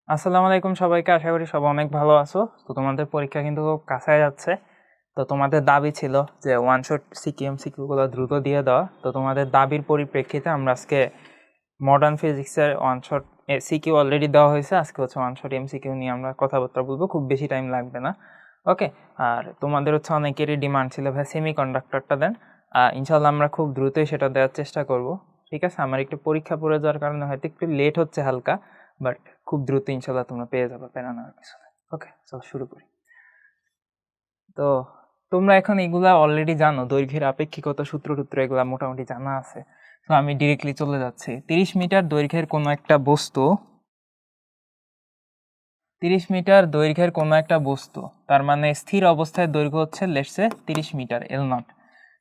আসসালামু আলাইকুম সবাইকে, আশা করি সবাই অনেক ভালো আছো। তো তোমাদের পরীক্ষা কিন্তু খুব কাছে যাচ্ছে। তো তোমাদের দাবি ছিল যে ওয়ান শট সিকিউগুলো দ্রুত দিয়ে দেওয়া। তো তোমাদের দাবির পরিপ্রেক্ষিতে আমরা আজকে মডার্ন ফিজিক্সের ওয়ান শট সিকিউ অলরেডি দেওয়া হয়েছে। আজকে হচ্ছে ওয়ান শট এমসিকিউ নিয়ে আমরা কথাবার্তা বলবো, খুব বেশি টাইম লাগবে না। ওকে, আর তোমাদের হচ্ছে অনেকেরই ডিমান্ড ছিল ভাই সেমি কন্ডাক্টরটা দেন। ইনশাল্লাহ আমরা খুব দ্রুতই সেটা দেওয়ার চেষ্টা করব। ঠিক আছে, আমার একটু পরীক্ষা পড়ে যাওয়ার কারণে হয়তো একটু লেট হচ্ছে হালকা, বাট খুব দ্রুত ইনশাল্লাহ তোমরা পেয়ে যাবে, প্যারা নেওয়ার পিছনে। ওকে, চল শুরু করি। তো তোমরা এখন এগুলা অলরেডি জানো, দৈর্ঘ্যের আপেক্ষিকতা সূত্র টুত্র এগুলা মোটামুটি জানা আছে। তো আমি ডিরেক্টলি চলে যাচ্ছি। 30 মিটার দৈর্ঘ্যের কোনো একটা বস্তু, 30 মিটার দৈর্ঘ্যের কোনো একটা বস্তু, তার মানে স্থির অবস্থায় দৈর্ঘ্য হচ্ছে লেটসে 30 মিটার, এল নট।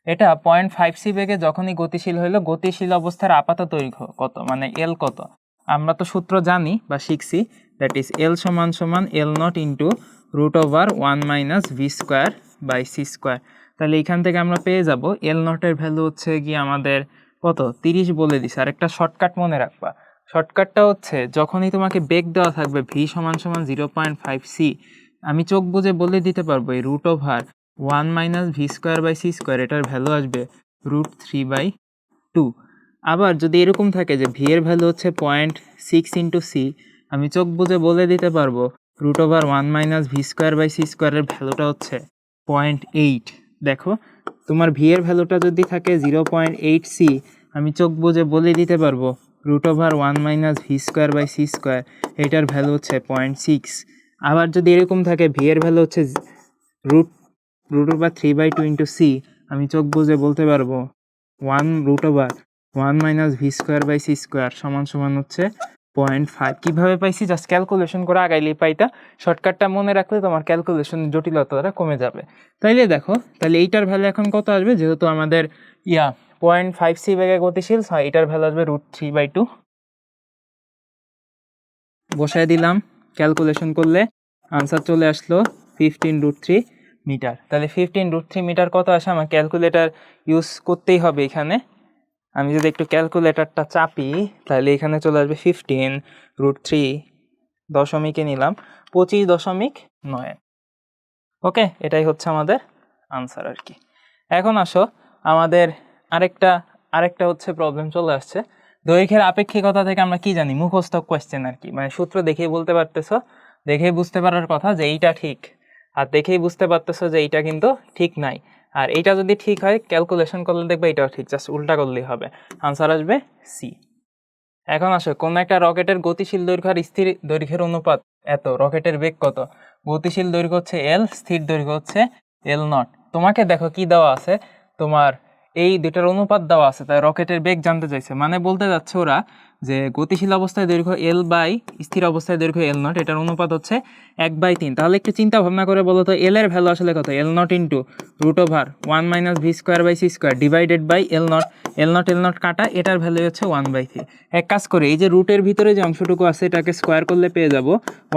এটা 0.5 বেগে যখনই গতিশীল হইলো, গতিশীল অবস্থার আপাত দৈর্ঘ্য কত, মানে এল কত? আমরা তো সূত্র জানি বা শিখছি, দ্যাট ইজ এল সমান সমান L naught into √1 - v² / c²। তাহলে এখান থেকে আমরা পেয়ে যাব এল নটের ভ্যালু হচ্ছে কি আমাদের কত, 30 বলে দিছে। আর একটা শর্টকাট মনে রাখবা, শর্টকাটটা হচ্ছে যখনই তোমাকে বেগ দেওয়া থাকবে ভি সমান সমান 0.5c, আমি চোখ বুঝে বলে দিতে পারবো এই √1 - v²/c², এটার ভ্যালু আসবে √3/2। আবার যদি এরকম থাকে যে ভি এর ভ্যালু হচ্ছে 0.6 ইন্টু সি, আমি চোখ বুঝে বলে দিতে পারবো √1 - v²/c² এর ভ্যালুটা হচ্ছে 0.8। দেখো, তোমার ভি এর ভ্যালুটা যদি থাকে 0.8c, আমি চোখ বুঝে বলে দিতে পারবো √1 - v²/c², এটার ভ্যালু হচ্ছে 0.6। আবার যদি এরকম থাকে ভি এর ভ্যালু হচ্ছে √3/2 ইন্টু সি, আমি চোখ বুঝে বলতে পারবো 1 - v²/c² সমান সমান হচ্ছে 0.5। কীভাবে পাইছি? জাস্ট ক্যালকুলেশন করে আগাইলেই পাইতা। শর্টকাটটা মনে রাখলে তোমার ক্যালকুলেশনের জটিলতাটা কমে যাবে। তাইলে দেখো, তাহলে এইটার ভ্যালু এখন কত আসবে? যেহেতু আমাদের 0.5c বেগে গতিশীল, এটার ভ্যালু আসবে √3/2। বসায় দিলাম, ক্যালকুলেশন করলে আনসার চলে আসলো 15√3 মিটার। তাহলে 15√3 মিটার কত আসে? আমার ক্যালকুলেটার ইউজ করতেই হবে এখানে। আমি যদি একটু ক্যালকুলেটারটা চাপি, তাহলে এখানে চলে আসবে 15√3 দশমিকে নিলাম 25.9। ওকে, এটাই হচ্ছে আমাদের আনসার আর কি। এখন আসো, আমাদের আরেকটা হচ্ছে প্রবলেম চলে আসছে। দৈর্ঘ্যের আপেক্ষিকতা থেকে আমরা কি জানি? মুখস্থ কোয়েশ্চেন আর কি, মানে সূত্র দেখেই বলতে পারতেছো, দেখেই বুঝতে পারার কথা যে এইটা ঠিক, আর দেখেই বুঝতে পারতেছো যে এইটা কিন্তু ঠিক নাই। আর এইটা যদি ঠিক হয়, ক্যালকুলেশন করলে দেখবে এটাও ঠিক, জাস্ট উল্টা করলেই হবে, আনসার আসবে সি। এখন আসো, কোন একটা রকেটের গতিশীল দৈর্ঘ্য আর স্থির দৈর্ঘ্যের অনুপাত এত, রকেটের বেগ কত? গতিশীল দৈর্ঘ্য হচ্ছে এল, স্থির দৈর্ঘ্য হচ্ছে এল নট। তোমাকে দেখো কি দেওয়া আছে, তোমার এই দুটার অনুপাত দেওয়া আছে, তাই রকেটের বেগ জানতে চাইছে। মানে বলতে যাচ্ছে ওরা যে গতিশীল অবস্থায় দৈর্ঘ্য এল বাই স্থির অবস্থায় দৈর্ঘ্য এল নট, এটার অনুপাত হচ্ছে 1/3। তাহলে একটু চিন্তা ভাবনা করে বলো তো, এল এর ভ্যালু আসলে কত? L naught into √1 - v²/c² divided by L naught. L naught কাটা, এটার ভ্যালু হচ্ছে 1/3। এক কাজ করে, এই যে রুটের ভিতরে যে অংশটুকু আছে এটাকে স্কোয়ার করলে পেয়ে যাব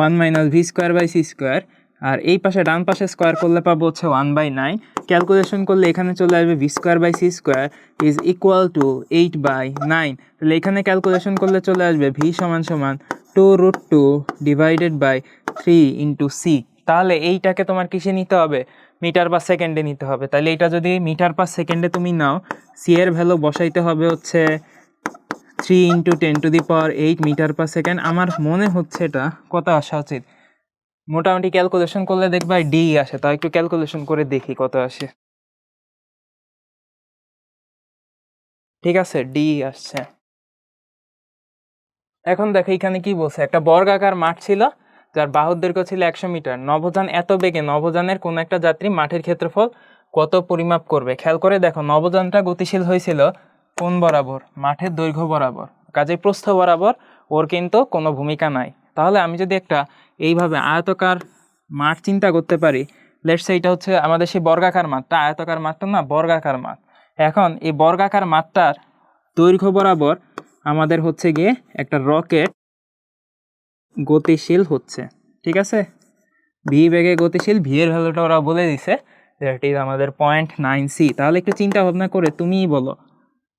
1 - v²/c², আর এই পাশে ডান পাশে স্কোয়ার করলে পাবো হচ্ছে 1/9। ক্যালকুলেশন করলে এখানে চলে আসবে v²/c² ইজ ইকুয়াল টু 8/9। তাহলে এখানে ক্যালকুলেশন করলে চলে আসবে v সমান সমান 2√2 ডিভাইডেড বাই 3 ইন্টু সি। তাহলে এইটাকে তোমার কিসে নিতে হবে? মিটার পার সেকেন্ডে নিতে হবে। তাহলে এটা যদি মিটার পার সেকেন্ডে তুমি নাও, সি এর ভ্যালু বসাইতে হবে হচ্ছে 3 × 10⁸ মিটার পার সেকেন্ড। আমার মনে হচ্ছে এটা কত আসা উচিত, মোটামুটি ক্যালকুলেশন করলে দেখবা ডি আসে। তাই একটু ক্যালকুলেশন করে দেখি কত আসে। ঠিক আছে, ডি আসছে। এখন দেখো এখানে কি বলছে, একটা বর্গাকার মাঠ ছিল যার বাহুর দৈর্ঘ্য ছিল 100 মিটার। নভোযান এত বেগে, নভোযানের কোন একটা যাত্রী মাঠের ক্ষেত্রফল কত পরিমাপ করবে? খেয়াল করে দেখো, নভোযানটা গতিশীল হয়েছিল কোন বরাবর? মাঠের দৈর্ঘ্য বরাবর, কাজেই প্রস্থ বরাবর ওর কিন্তু কোনো ভূমিকা নাই। তাহলে আমি যদি একটা এইভাবে আয়তকার মাঠ চিন্তা করতে পারি, লেটস সে এটা হচ্ছে আমাদের সেই বর্গাকার মাঠটা, আয়তকার মাঠটা না, বর্গাকার মাঠ। এখন এই বর্গাকার মাঠটার দৈর্ঘ্য বরাবর আমাদের হচ্ছে গিয়ে একটা রকেট গতিশীল হচ্ছে, ঠিক আছে? ভি বেগে গতিশীল, ভি এর ভ্যালুটা ওরা বলে দিছে, দ্যাট ইজ আমাদের 0.9c। তাহলে একটু চিন্তা ভাবনা করে তুমিই বলো,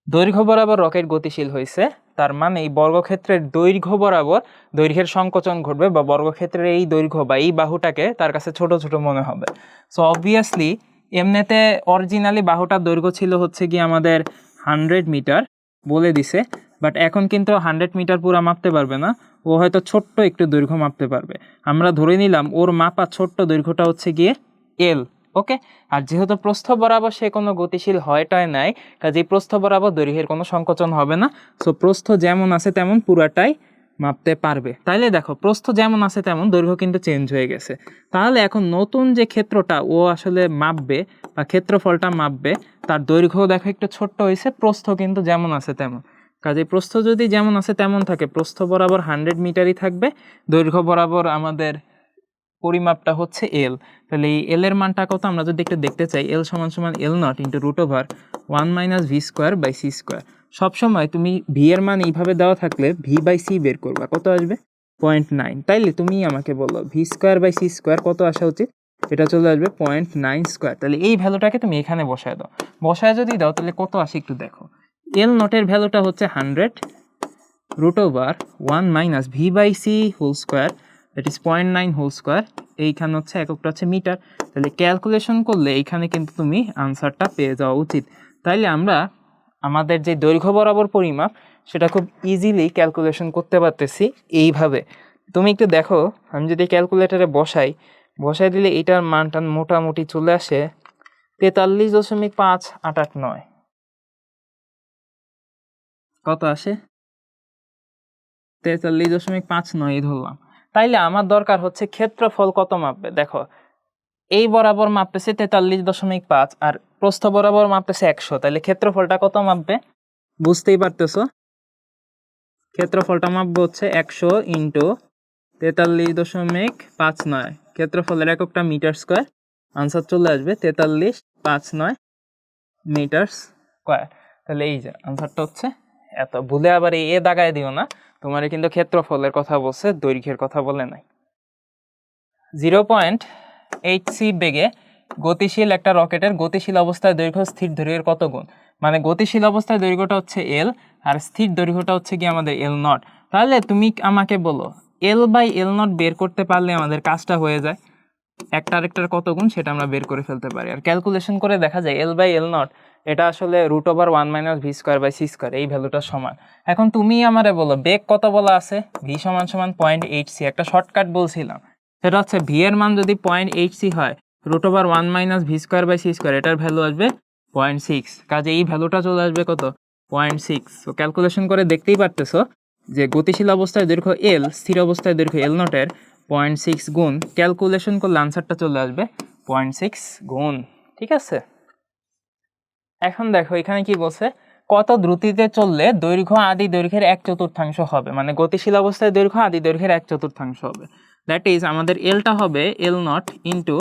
দৈর্ঘ্য বরাবর রকেট গতিশীল হয়েছে, তার মানে এই বর্গক্ষেত্রের দৈর্ঘ্য বরাবর দৈর্ঘ্যের সংকোচন ঘটবে, বা বর্গক্ষেত্রের এই দৈর্ঘ্য বা এই বাহুটাকে তার কাছে ছোট ছোট মনে হবে। সো অবভিয়াসলি এমনিতে অরিজিনালি বাহুটার দৈর্ঘ্য ছিল হচ্ছে কি আমাদের 100 মিটার বলে দিছে, বাট এখন কিন্তু 100 মিটার পুরো মাপতে পারবে না, ও হয়তো ছোট্ট একটু দৈর্ঘ্য মাপতে পারবে। আমরা ধরে নিলাম ওর মাপা ছোট্ট দৈর্ঘ্যটা হচ্ছে গিয়ে এল। ওকে, আর যেহেতু প্রস্থ বরাবর সে কোনো গতিশীল হয়টাই নাই, কাজেই প্রস্থ বরাবর দৈর্ঘ্যের কোনো সংকোচন হবে না। সো প্রস্থ যেমন আছে তেমন পুরাটাই মাপতে পারবে। তাইলে দেখো প্রস্থ যেমন আছে তেমন দৈর্ঘ্য কিন্তু চেঞ্জ হয়ে গেছে। তাহলে এখন নতুন যে ক্ষেত্রটা ও আসলে মাপবে বা ক্ষেত্রফলটা মাপবে, তার দৈর্ঘ্য দেখো একটু ছোট্ট হয়েছে, প্রস্থ কিন্তু যেমন আছে তেমন। কাজে প্রস্থ যদি যেমন আছে তেমন থাকে, প্রস্থ বরাবর 100 মিটারই থাকবে, দৈর্ঘ্য বরাবর আমাদের পরিমাপটা হচ্ছে এল। তাহলে এই এল এর মানটা কত আমরা যদি একটু দেখতে চাই, এল সমান সমান L naught into root over 1 - v²/c²। সবসময় তুমি ভি এর মান এইভাবে দেওয়া থাকলে v/c বের করবা, কত আসবে 0.9। তাইলে তুমি আমাকে বলো v²/c² কত আসা উচিত, এটা চলে আসবে 0.9²। তাহলে এই ভ্যালুটাকে তুমি এখানে বসায় দাও, বসায় যদি দাও তাহলে কত আসে একটু দেখো। এল নটের ভ্যালুটা হচ্ছে 100 root over 1 - v/c² that is 0.9²। এইখানে হচ্ছে এককটা হচ্ছে মিটার। তাহলে ক্যালকুলেশন করলে এইখানে কিন্তু তুমি আনসারটা পেয়ে যাওয়া উচিত। তাইলে আমরা আমাদের যে দৈর্ঘ্য বরাবর পরিমাপ সেটা খুব ইজিলি ক্যালকুলেশন করতে পারতেছি এইভাবে। তুমি একটু দেখো, আমি যদি ক্যালকুলেটারে বসাই দিলে এইটার মানটা মোটামুটি চলে আসে 43.589। কত আসে 43.59 ধরলাম। তাইলে আমার দরকার হচ্ছে ক্ষেত্রফল কত মাপবে। দেখো এই বরাবর মাপতেছে 43.5 আর প্রস্থ বরাবর মাপতেছে 100, তাহলে ক্ষেত্রফলটা কত মাপবে বুঝতেই পারতেছো। ক্ষেত্রফলটা মাপবে হচ্ছে 100 ইন্টু 43.59। ক্ষেত্রফলের এককটা মিটার স্কোয়ার, আনসার চলে আসবে 43.59 মিটার স্কোয়ার। তাহলে এই যে আনসারটা হচ্ছে এত। ভুলে আবার এ দাগায় দিও না, তোমার কিন্তু ক্ষেত্রফলের কথা বলছে, দৈর্ঘ্যের কথা বলে নাই। 0.8c বেগে গতিশীল একটা রকেটের গতিশীল অবস্থায় দৈর্ঘ্য স্থির দৈর্ঘ্যের কত গুণ। মানে গতিশীল অবস্থায় দৈর্ঘ্যটা হচ্ছে এল আর স্থির দৈর্ঘ্যটা হচ্ছে কি আমাদের এল নট। তাহলে তুমি আমাকে বলো L/L0 বের করতে পারলে আমাদের কাজটা হয়ে যায়। একটা আরেকটার কত গুণ সেটা আমরা বের করে ফেলতে পারি। আর ক্যালকুলেশন করে দেখা যায় L/L0 এটা আসলে √1 - v²/c², এই ভ্যালুটা সমান। এখন তুমি আমারে বলো বেগ কত বলা আছে, v = 0.8c। একটা শর্টকাট বলছিলাম, সেটা হচ্ছে v এর মান যদি 0.8c হয়, √1 - v²/c², এটার ভ্যালু আসবে 0.6। কাজে এই ভ্যালুটা চলে আসবে কত 0.6। তো ক্যালকুলেশন করে দেখতেই পারতেছো যে গতিশীল অবস্থায় দৈর্ঘ্য এল, স্থির অবস্থায় দৈর্ঘ্য এল নটের 0.6 গুণ। ক্যালকুলেশন করলে আনসারটা চলে আসবে 0.6 গুণ। ঠিক আছে, এখন দেখো এখানে কি বলছে, কত দ্রুতিতে চললে দৈর্ঘ্য আদি দৈর্ঘ্যের 1/4 হবে। মানে গতিশীল অবস্থায় দৈর্ঘ্য আদি দৈর্ঘ্যের 1/4 হবে। দ্যাট ইজ আমাদের এলটা হবে এল নট ইন্টু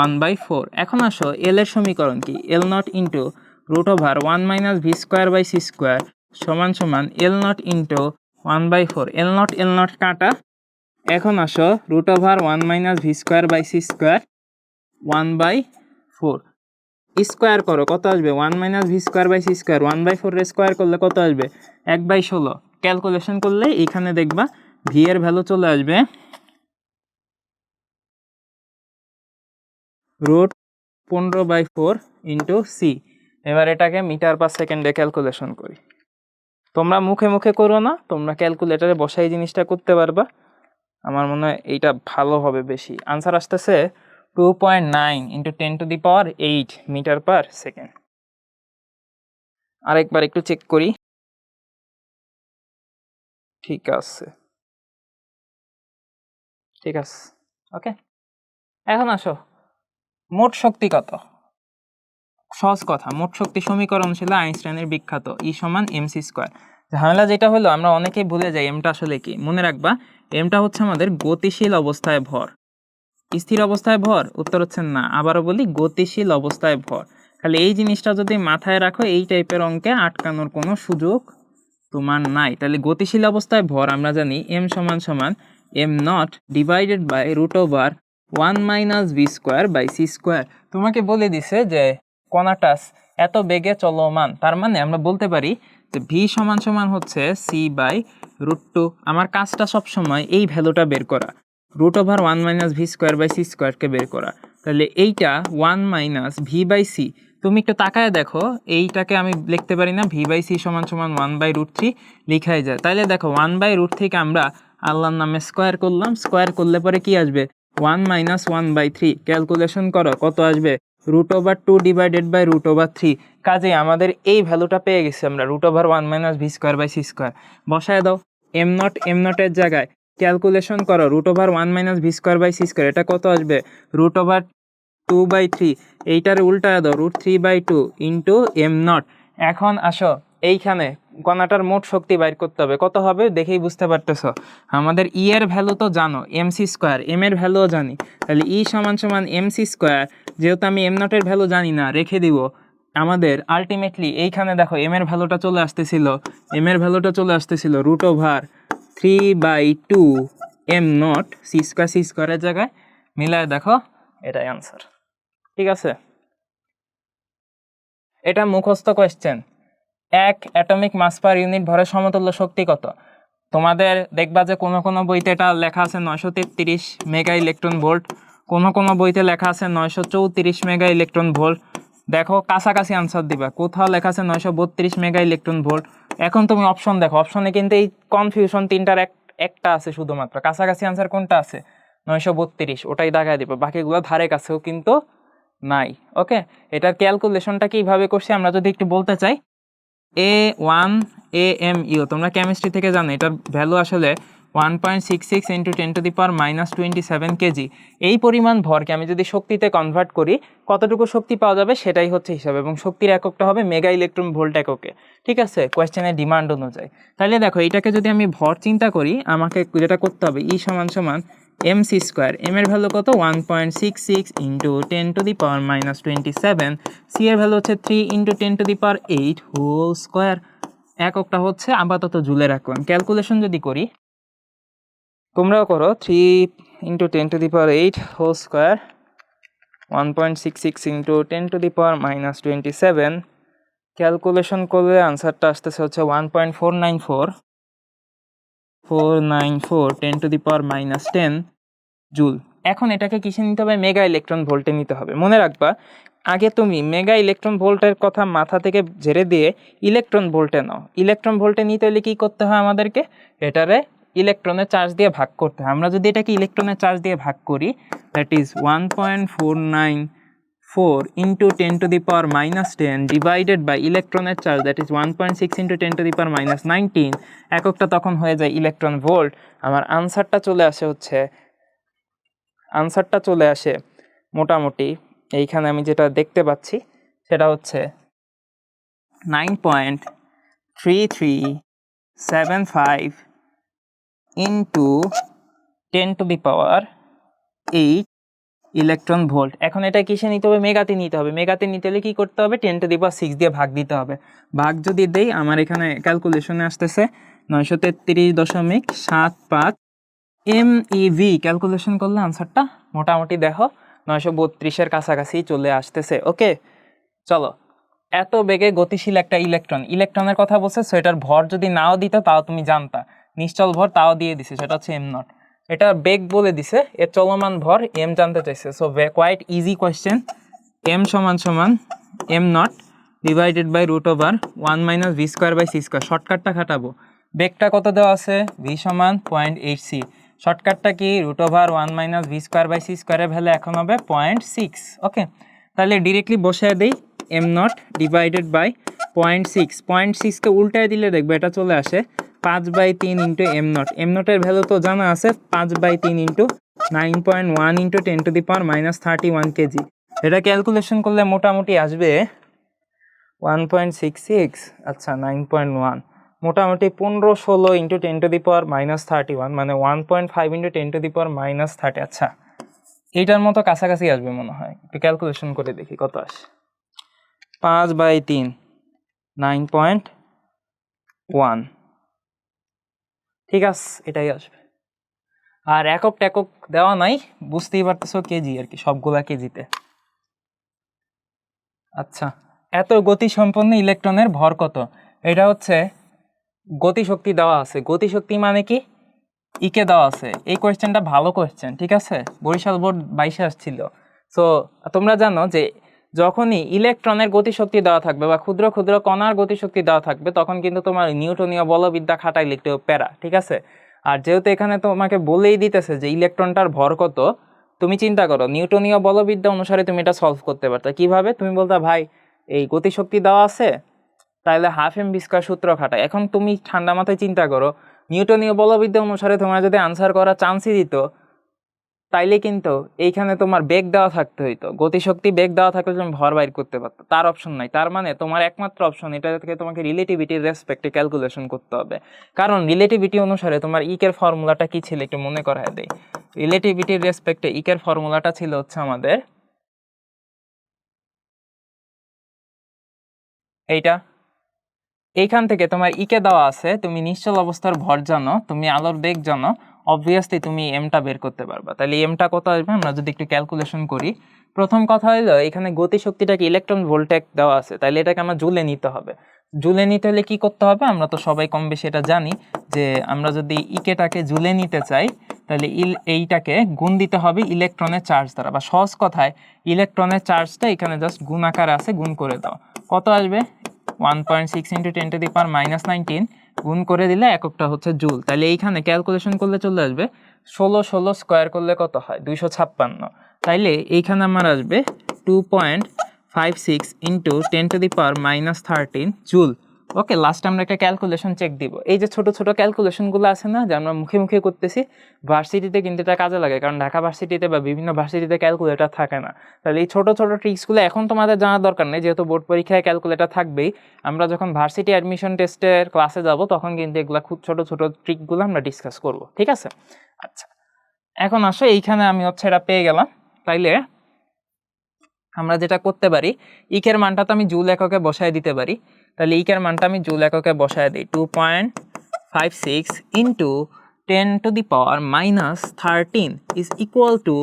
1/4। এখন আসো এল এর সমীকরণ কি, এল নট ইন্টু √1 - v²/c² সমান সমান এল নট ইন্টু 1/4। এল নট কাটা। এখন আসো √1 - v²/c² 1/4 স্কোয়ার করো, কত আসবে 1 - v²/c²। 1/4 স্কোয়ার করলে কত আসবে 1/16। ক্যালকুলেশন করলে এখানে দেখবা ভি এর ভ্যালু চলে আসবে √15/4 ইন্টু সি। এবার এটাকে মিটার পার সেকেন্ডে ক্যালকুলেশন করি। তোমরা মুখে মুখে করো না, তোমরা ক্যালকুলেটারে বসাই জিনিসটা করতে পারবা। আমার মনে হয় এইটা ভালো হবে বেশি। আনসার আসতেছে 2.9 × 10⁸ মিটার পার সেকেন্ড। আরেকবার একটু চেক করি। ঠিক আছে, ঠিক আছে, ওকে। এখন আসো মোট শক্তি কত। সহজ কথা, মোট শক্তি সমীকরণ ছিল আইনস্টাইনের বিখ্যাত E = mc²। ঝামেলা যেটা হলো আমরা অনেকেই ভুলে যাই এমটা আসলে কি। মনে রাখবা এমটা হচ্ছে আমাদের গতিশীল অবস্থায় ভর। স্থির অবস্থায় ভর, উত্তর হচ্ছে না। আবারও বলি গতিশীল অবস্থায় ভর। খালি এই জিনিসটা যদি মাথায় রাখো, এই টাইপের অঙ্কে আটকানোর কোনো সুযোগ তোমার নাই। তাহলে গতিশীল অবস্থায় ভর আমরা জানি m = m0 divided by √1 - v²/c²। তোমাকে বলে দিছে যে কণাটা এত বেগে চলমান, তার মানে আমরা বলতে পারি তো ভি সমান সমান হচ্ছে সি বাই √2। আমার কাজটা সবসময় এই ভ্যালুটা বের করা, √1 minus V square by C স্কোয়ারকে বের করা। তাহলে এইটা 1 মাইনাস ভি বাই সি, তুমি একটু তাকায় দেখো, এইটাকে আমি লিখতে পারি না ভি বাই সি সমান সমান 1/√3 লিখাই যায়। তাহলে দেখো 1/√3কে আমরা আল্লাহর নামে স্কোয়ার করলাম, স্কোয়ার করলে পরে কি আসবে 1 মাইনাস 1/3। ক্যালকুলেশন করো কত আসবে, √2 ডিভাইডেড বাই √3। কাজে আমাদের এই ভ্যালুটা পেয়ে গেছি আমরা, √1 minus V square by C square. বসায় দাও এম নটের জায়গায়, ক্যালকুলেশন করো √1 minus V square by C square, এটা কত আসবে √2/3। এইটার উল্টায় দাও √3/2 ইন্টু এম নট। এখন আসো এইখানে কণাটার মোট শক্তি বাইর করতে হবে, কত হবে দেখেই বুঝতে পারতেছো। আমাদের ই এর ভ্যালু তো জানো এমসি স্কোয়ার, এম এর ভ্যালুও জানি, তাহলে ই সমান সমান এমসি স্কোয়ার। যেহেতু আমি এম নটের ভ্যালু জানি না, রেখে দিব। আমাদের আলটিমেটলি এইখানে দেখো এম এর ভ্যালুটা চলে আসতেছিল, √3/2 এম নট সি স্কোয়ারের জায়গায় মিলায় দেখো, এটাই আনসার। ঠিক আছে, এটা মুখস্থ কোয়েশ্চেন। এক অ্যাটমিক মাস পার ইউনিট ভরের সমতুল্য শক্তি কত? তোমাদের দেখবা যে কোনো বইতে এটা লেখা আছে 933 মেগা ইলেকট্রন ভোল্ট, কোনো বইতে লেখা আছে 934 মেগা ইলেকট্রন ভোল্ট। দেখো কাছাকাছি আনসার দিবা, কোথাও লেখা আছে 932 মেগা ইলেকট্রন ভোল্ট। এখন তুমি অপশন দেখো, অপশনে কিন্তু এই কনফিউশন তিনটার একটা আছে শুধুমাত্র, কাছাকাছি আনসার কোনটা আছে 932, ওটাই দেখায় দিবা, বাকিগুলো ধারে কাছেও কিন্তু নাই। ওকে, এটার ক্যালকুলেশনটা কিভাবে করছি আমরা যদি একটু বলতে চাই, A1 AMU তোমরা কেমিস্ট্রি থেকে জানো, এটার ভ্যালু আসলে 1.66 × 10⁻⁻27 কেজি। এই পরিমাণ ভরকে আমি যদি শক্তিতে কনভার্ট করি, কতটুকু শক্তি পাওয়া যাবে সেটাই হচ্ছে হিসাব, এবং শক্তির এককটা হবে মেগা ইলেকট্রন ভোল্ট এককে। ঠিক আছে, কোয়েশ্চেনের ডিমান্ড অনুযায়ী। তাহলে দেখো এইটাকে যদি আমি ভর চিন্তা করি, আমাকে যেটা করতে হবে ই সমান সমান এমসি স্কোয়ার, এম এর ভ্যালু কত 1.66 × 10⁻⁻27, সি এর ভ্যালু হচ্ছে 3 × 10⁸ হোল স্কোয়ার। এককটা হচ্ছে আপাতত জুলে রাখলাম। ক্যালকুলেশন যদি করি, তোমরাও করো, 3 × 10⁸ হোল স্কোয়ার 1.66 × 10⁻⁻27, ক্যালকুলেশন করলে আনসারটা আসতেছে হচ্ছে 1.494 10⁻10 জুল। এখন এটাকে কিসে নিতে হবে, মেগা ইলেকট্রন ভোল্টে নিতে হবে। মনে রাখবা, আগে তুমি মেগা ইলেকট্রন ভোল্টের কথা মাথা থেকে ঝেড়ে দিয়ে ইলেকট্রন ভোল্টে নাও। ইলেকট্রন ভোল্টে নিতে হলে কী করতে হয় আমাদেরকে, এটারে ইলেকট্রনের চার্জ দিয়ে ভাগ করতে হয়। আমরা যদি এটাকে ইলেকট্রনের চার্জ দিয়ে ভাগ করি, দ্যাট ইজ 1.494 × 10⁻⁻10 ডিভাইডেড বাই ইলেকট্রনের চার্জ, দ্যাট ইজ 1.6 × 10⁻⁻19, এককটা তখন হয়ে যায় ইলেকট্রন ভোল্ট। আমার আনসারটা চলে আসে মোটামুটি এইখানে আমি যেটা দেখতে পাচ্ছি সেটা হচ্ছে 9.3375 × 10⁸ ইলেকট্রন ভোল্ট। এখন এটা কিসে নিতে হবে, মেগাতে নিতে হবে। মেগাতে নিতে হলে কী করতে হবে, 10⁻6 দিয়ে ভাগ দিতে হবে। ভাগ যদি দেই, আমার এখানে ক্যালকুলেশনে আসতেছে 933.75 MeV। ক্যালকুলেশন করলে আনসারটা মোটামুটি দেখো 932-এর কাছাকাছি চলে আসতেছে। ওকে, চলো, এত বেগে গতিশীল একটা ইলেকট্রনের কথা বলছে, সো এটার ভর যদি নাও দিত তাও তুমি জানতা, নিশ্চল ভর তাও দিয়ে দিছে, সেটা হচ্ছে এম নট। এটা বেগ বলে দিছে, এর চলমান ভর এম জানতে চাইছে। So quite easy question. M সমান সমান M naught divided by √1 minus V square by C square. শর্টকাটটা খাটাবো, বেগটা কত দেওয়া আছে, ভি সমান 0.8c। শর্টকাটটা কি, √1 minus V square by C স্কোয়ারের ভ্যালু এখন হবে 0.6। ওকে, তাহলে ডিরেক্টলি বসিয়ে দেই এম নট ডিভাইডেড বাই 0.6। 0.6কে উল্টায় দিলে দেখবে এটা চলে আসে 5/3 × এম নট। এম নটের ভ্যালু তো জানা আছে, 5/3 × 9.1 × 10⁻⁻31 কেজি। এটা ক্যালকুলেশন করলে মোটামুটি আসবে 1.66, আচ্ছা 9.1, মোটামুটি 15-16 × 10⁻31, মানে 1.5 × 10⁻30। আচ্ছা, এইটার মতো কাছাকাছি আসবে মনে হয়। একটু ক্যালকুলেশন করে দেখি কত আসে। 5/3 9.1, ঠিক আছে, এটাই আসবে। আর একক দেওয়া নাই, বুঝতেই পারতেছো, কেজি আর কি, সবগুলা কেজিতে। আচ্ছা, এত গতি সম্পন্ন ইলেকট্রনের ভর কত, এটা হচ্ছে গতিশক্তি দেওয়া আছে। গতিশক্তি মানে কি? ইকে দেওয়া আছে। এই কোয়েশ্চেনটা ভালো কোয়েশ্চেন, ঠিক আছে, বরিশাল বোর্ড 22-এ আসছিল। সো তোমরা জানো যে যখনই ইলেকট্রনের গতিশক্তি দেওয়া থাকবে বা ক্ষুদ্র ক্ষুদ্র কণার গতিশক্তি দেওয়া থাকবে তখন কিন্তু তোমার নিউটনীয় বলবিদ্যা খাটাইলে একটু প্যারা, ঠিক আছে। আর যেহেতু এখানে তোমাকে বলেই দিতেছে যে ইলেকট্রনটার ভর কত, তুমি চিন্তা করো নিউটনীয় বলবিদ্যা অনুসারে তুমি এটা সলভ করতে পারতা কিভাবে? তুমি বলতা ভাই এই গতিশক্তি দেওয়া আছে, তাহলে হাফ এম ভি স্কয়ার সূত্র খাটায়। এখন তুমি ঠান্ডা মাথায় চিন্তা করো নিউটনীয় বলবিদ্যা অনুসারে তোমার যদি আনসার করার চান্সই দিত, তাইলে কিন্তু এইখানে তোমার বেগ দেওয়া থাকতে হইতো, গতিশক্তি বেগ দেওয়া থাকলে তুমি ভর বাইর করতে পারতো। তার অপশন নাই। তার মানে তোমার একমাত্র অপশন এটা থেকে তোমাকে রিলেটিভিটির রেসপেক্টে ক্যালকুলেশন করতে হবে। কারণ রিলেটিভিটি অনুসারে তোমার ইকের ফর্মুলাটা কি ছিল একটু মনে করায় দেয়। রিলেটিভিটির রেসপেক্টে ইকের ফর্মুলাটা ছিল হচ্ছে আমাদের এইটা। এইখান থেকে তোমার ইকে দেওয়া আছে, তুমি নিশ্চল অবস্থার ভর জানো, তুমি আলোর বেগ জানো, অবভিয়াসলি তুমি এমটা বের করতে পারবা। তাহলে এমটা কত আসবে আমরা যদি একটু ক্যালকুলেশন করি। প্রথম কথা হলো এখানে গতিশক্তিটাকে ইলেকট্রন ভোল্টেক দেওয়া আছে, তাহলে এটাকে আমরা জুলে নিতে হবে। জুলে নিতে হলে কি করতে হবে? আমরা তো সবাই কম বেশি এটা জানি যে আমরা যদি ইকেটাকে জুলে নিতে চাই তাহলে এইটাকে গুণ দিতে হবে ইলেকট্রনের চার্জ দ্বারা, বা সহজ কথায় ইলেকট্রনের চার্জটা এখানে জাস্ট গুণ আকারে আছে, গুণ করে দাও। কত আসবে? 1.6 × 10⁻⁹ গুণ করে দিলে এককটা হচ্ছে জুল। তাহলে এইখানে ক্যালকুলেশন করলে চলে আসবে 16 স্কোয়ার করলে কত হয়? 256। তাইলে এইখানে আমার আসবে 2.56 × 10⁻⁻13 জুল। ওকে, লাস্ট আমরা একটা ক্যালকুলেশন চেক দিব। এই যে ছোট ছোট ক্যালকুলেশনগুলো আছে না, যে আমরা মুখে মুখে করতেছি, ভার্সিটিতে কিন্তু এটা কাজে লাগে, কারণ ঢাকা ভার্সিটিতে বা বিভিন্ন ভার্সিটিতে ক্যালকুলেটর থাকে না। তাহলে এই ছোট ছোট ট্রিক্সগুলো এখন তোমাদের জানার দরকার নেই, যেহেতু বোর্ড পরীক্ষায় ক্যালকুলেটর থাকবেই। আমরা যখন ভার্সিটি অ্যাডমিশন টেস্টের ক্লাসে যাব তখন কিন্তু এগুলো খুব ছোট ছোট ট্রিকগুলো আমরা ডিসকাস করব, ঠিক আছে? আচ্ছা, এখন আসো এইখানে আমি হচ্ছে এটা পেয়ে গেলাম। তাইলে আমরা যেটা করতে পারি, ইকের মানটা তো আমি জুল এককে বসায় দিতে পারি। তাহলে ইকের মানটা আমি জুল এককে বসায় দিই। 2.56 × 10⁻⁻13 is equal two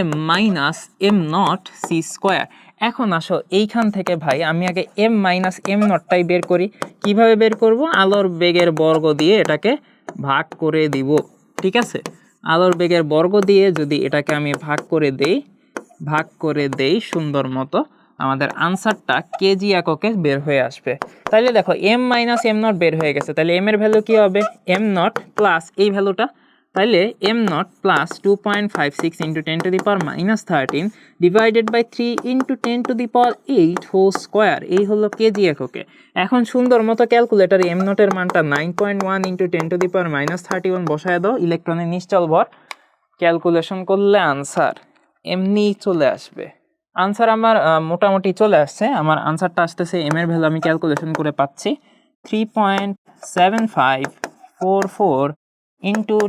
m - m0 c²। এখন আসো এইখান থেকে ভাই আমি আগে m - m0টাই বের করি। কিভাবে বের করব? আলোর বেগের বর্গ দিয়ে এটাকে ভাগ করে দিব, ঠিক আছে? আলোর বেগের বর্গ দিয়ে যদি এটাকে আমি ভাগ করে দেই সুন্দর মতো, আমাদের আনসারটা কেজি এককে বের হয়ে আসবে। তাহলে দেখো m - m0 বের হয়ে গেছে। তাহলে m এর ভ্যালু কি হবে? m0 প্লাস এই ভ্যালুটা, তাহলে m0 plus 2.56 × 10⁻⁻13 divided by 3 × 10⁸ whole square, এই হলো কেজি এককে। এখন সুন্দর মতো ক্যালকুলেটারে m0 এর মানটা 9.1 × 10⁻31 বসায় দাও, ইলেকট্রনের নিশ্চল ভর। ক্যালকুলেশন করলে আনসার এমনি চলে আসবে। আনসার আমার মোটামুটি চলে আসছে। আমার আনসারটা আসতেছে, এম এর ভ্যালু আমি ক্যালকুলেশন করে পাচ্ছি 3.7544 ×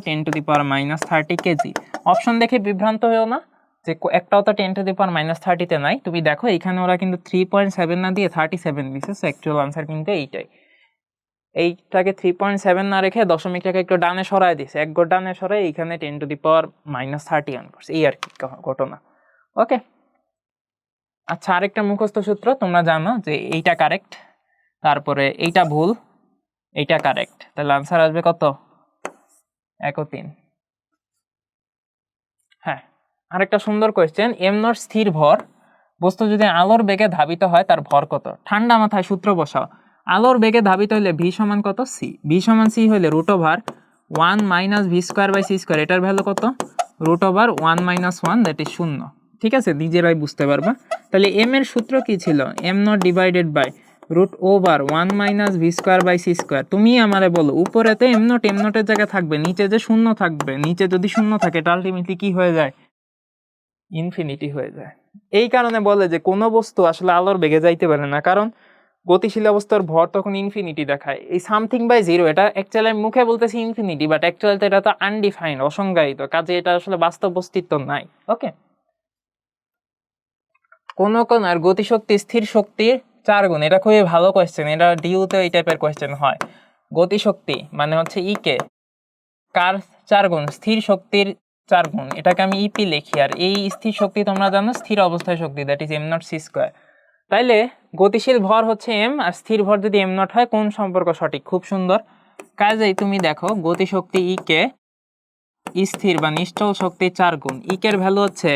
10⁻30 কেজি। অপশন দেখে বিভ্রান্ত হয়েও না যে একটাও তো 10⁻30তে নাই। তুমি দেখো এখানে ওরা কিন্তু 3.7 না দিয়ে 37 দিয়েছে, অ্যাকচুয়াল আনসার কিন্তু এইটাই। এইটাকে 3.7 না রেখে দশমিকটাকে একটু ডানে সরায় দিছে, এক গড় ডানে সরাই এইখানে 10⁻30 করছে, এই আর কি ঘটনা। ওকে, আচ্ছা, আরেকটা মুখস্থ সূত্র তোমরা জানো যে এইটা কারেক্ট, তারপরে এইটা ভুল, এইটা কারেক্ট, তাহলে আনসার আসবে কত? 1 ও 3। হ্যাঁ, আরেকটা সুন্দর কোয়েশ্চেন, m0 স্থির ভর, বস্তু যদি আলোর বেগে ধাবিত হয় তার ভর কত? ঠান্ডা মাথায় সূত্র বসাও। আলোর বেগে ধাবিত হলে ভি সমান কত? সি। ভি সমান সি হলে √1 - v²/c², এটার ভ্যালু কত? √1 - 1, দ্যাট ইজ 0। ঠিক আছে, নিজেরাই বুঝতে পারবা। তাহলে এম এর সূত্র কি ছিল? m0 divided by √1 - v²/c²। তুমি আমারে বলো, উপরেতে m0 এর জায়গায় থাকবে, নিচে যে শূন্য থাকবে, নিচে যদি শূন্য থাকে এটা আলটিমেটলি কি হয়ে যায়? ইনফিনিটি হয়ে যায়। এই কারণে বলে যে কোনো বস্তু আসলে আলোর বেগে যাইতে পারে না, কারণ গতিশীল অবস্থার ভর তখন ইনফিনিটি দেখায়। এই সামথিং বাই জিরো, এটা অ্যাকচুয়ালি আমি মুখে বলতেছি ইনফিনিটি, বাট অ্যাকচুয়ালি তো এটা তো আনডিফাইন্ড, অসংজ্ঞায়িত, কাজে এটা আসলে বাস্তব অস্তিত্ব নাই। ওকে, কোন কণার গতিশক্তি স্থির শক্তির 4 গুণ, এটা খুবই ভালো কোয়েশ্চেন, এটা ডিউতে এই টাইপের কোয়েশ্চেন হয়। গতিশক্তি মানে হচ্ছে ইকে, কার 4 গুণ? স্থির শক্তির 4 গুণ, এটাকে আমি ইপি লিখি। আর এই স্থির শক্তি তোমরা জানো স্থির অবস্থায় শক্তি, দ্যাট ইজ m0 c²। তাইলে গতিশীল ভর হচ্ছে এম আর স্থির ভর যদি এম নট হয়, কোন সম্পর্ক সঠিক? খুব সুন্দর। কাজেই তুমি দেখো গতিশক্তি ই কে স্থির বা নিশ্চল শক্তি 4 গুণ, ইকের ভ্যালু হচ্ছে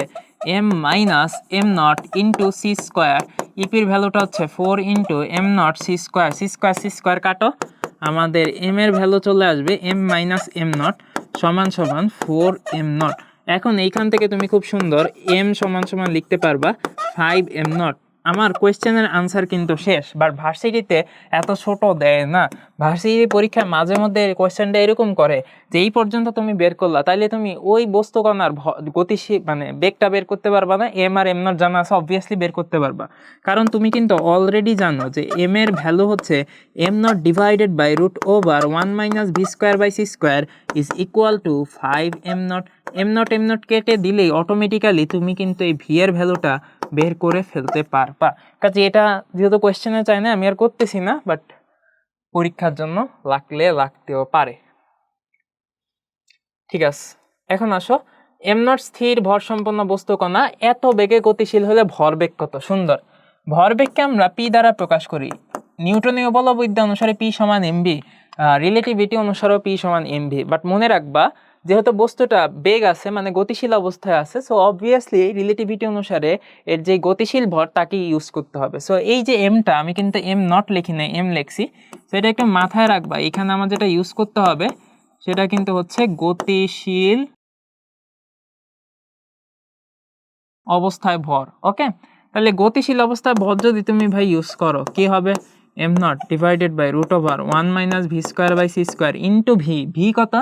M minus M naught into C square, ইপির ভ্যালুটা হচ্ছে 4 into M naught C square, C square কাটো, আমাদের এম এর ভ্যালু চলে আসবে এম মাইনাস এম নট সমান সমান 4 এম নট। এখন এইখান থেকে তুমি খুব সুন্দর এম সমান সমান লিখতে পারবা 5 এম নট। আমার কোয়েশ্চেনের আনসার কিন্তু শেষ, বাট ভার্সিটিতে এত ছোট দেয় না। ভার্সিটি পরীক্ষায় মাঝে মধ্যে কোয়েশ্চেনটা এরকম করে যে এই পর্যন্ত তুমি বের করলা, তাইলে তুমি ওই বস্তু কণার গতিশীল মানে বেগটা বের করতে পারবা না। এম আর এম নট জানা আছে, অবভিয়াসলি বের করতে পারবা, কারণ তুমি কিন্তু অলরেডি জানো যে এম এর ভ্যালু হচ্ছে M naught divided by root over 1 minus V square by C square is equal to 5 M naught. M naught কেটে দিলেই অটোমেটিক্যালি তুমি কিন্তু এই ভি এর ভ্যালুটা বের করে ফেলতে পারবা। কাজে এটা যেহেতু কোয়েশ্চেনে চাই না, আমি আর করতেছি না, বাট পরীক্ষার জন্য লাগতেও পারে। ঠিক আছে, এখন আসো এম নট স্থির ভর সম্পন্ন বস্তু কণা এত বেগে গতিশীল হলে ভরবেগ কত? সুন্দর। ভরবেগকে আমরা পি দ্বারা প্রকাশ করি। নিউটনীয় বলবিদ্যা অনুসারে পি সমান এমভি, রিলেটিভিটি অনুসারেও পি সমান এমভি। বাট মনে রাখবা যেহেতু বস্তুটা বেগ আছে মানে গতিশীল অবস্থায় আছে, সো অবভিয়াসলি রিলেটিভিটি অনুসারে এর যে গতিশীল ভর তাকে ইউজ করতে হবে। সো এই যে এমটা আমি কিন্তু এম নট লিখি নাই, এম লিখছি, সো এটা একটু মাথায় রাখবা। এখানে আমার যেটা ইউজ করতে হবে সেটা কিন্তু হচ্ছে গতিশীল অবস্থায় ভর। ওকে, তাহলে গতিশীল অবস্থায় ভর যদি তুমি ভাই ইউজ করো, কি হবে? M naught divided by root over 1 minus V square by C square into V, V কত?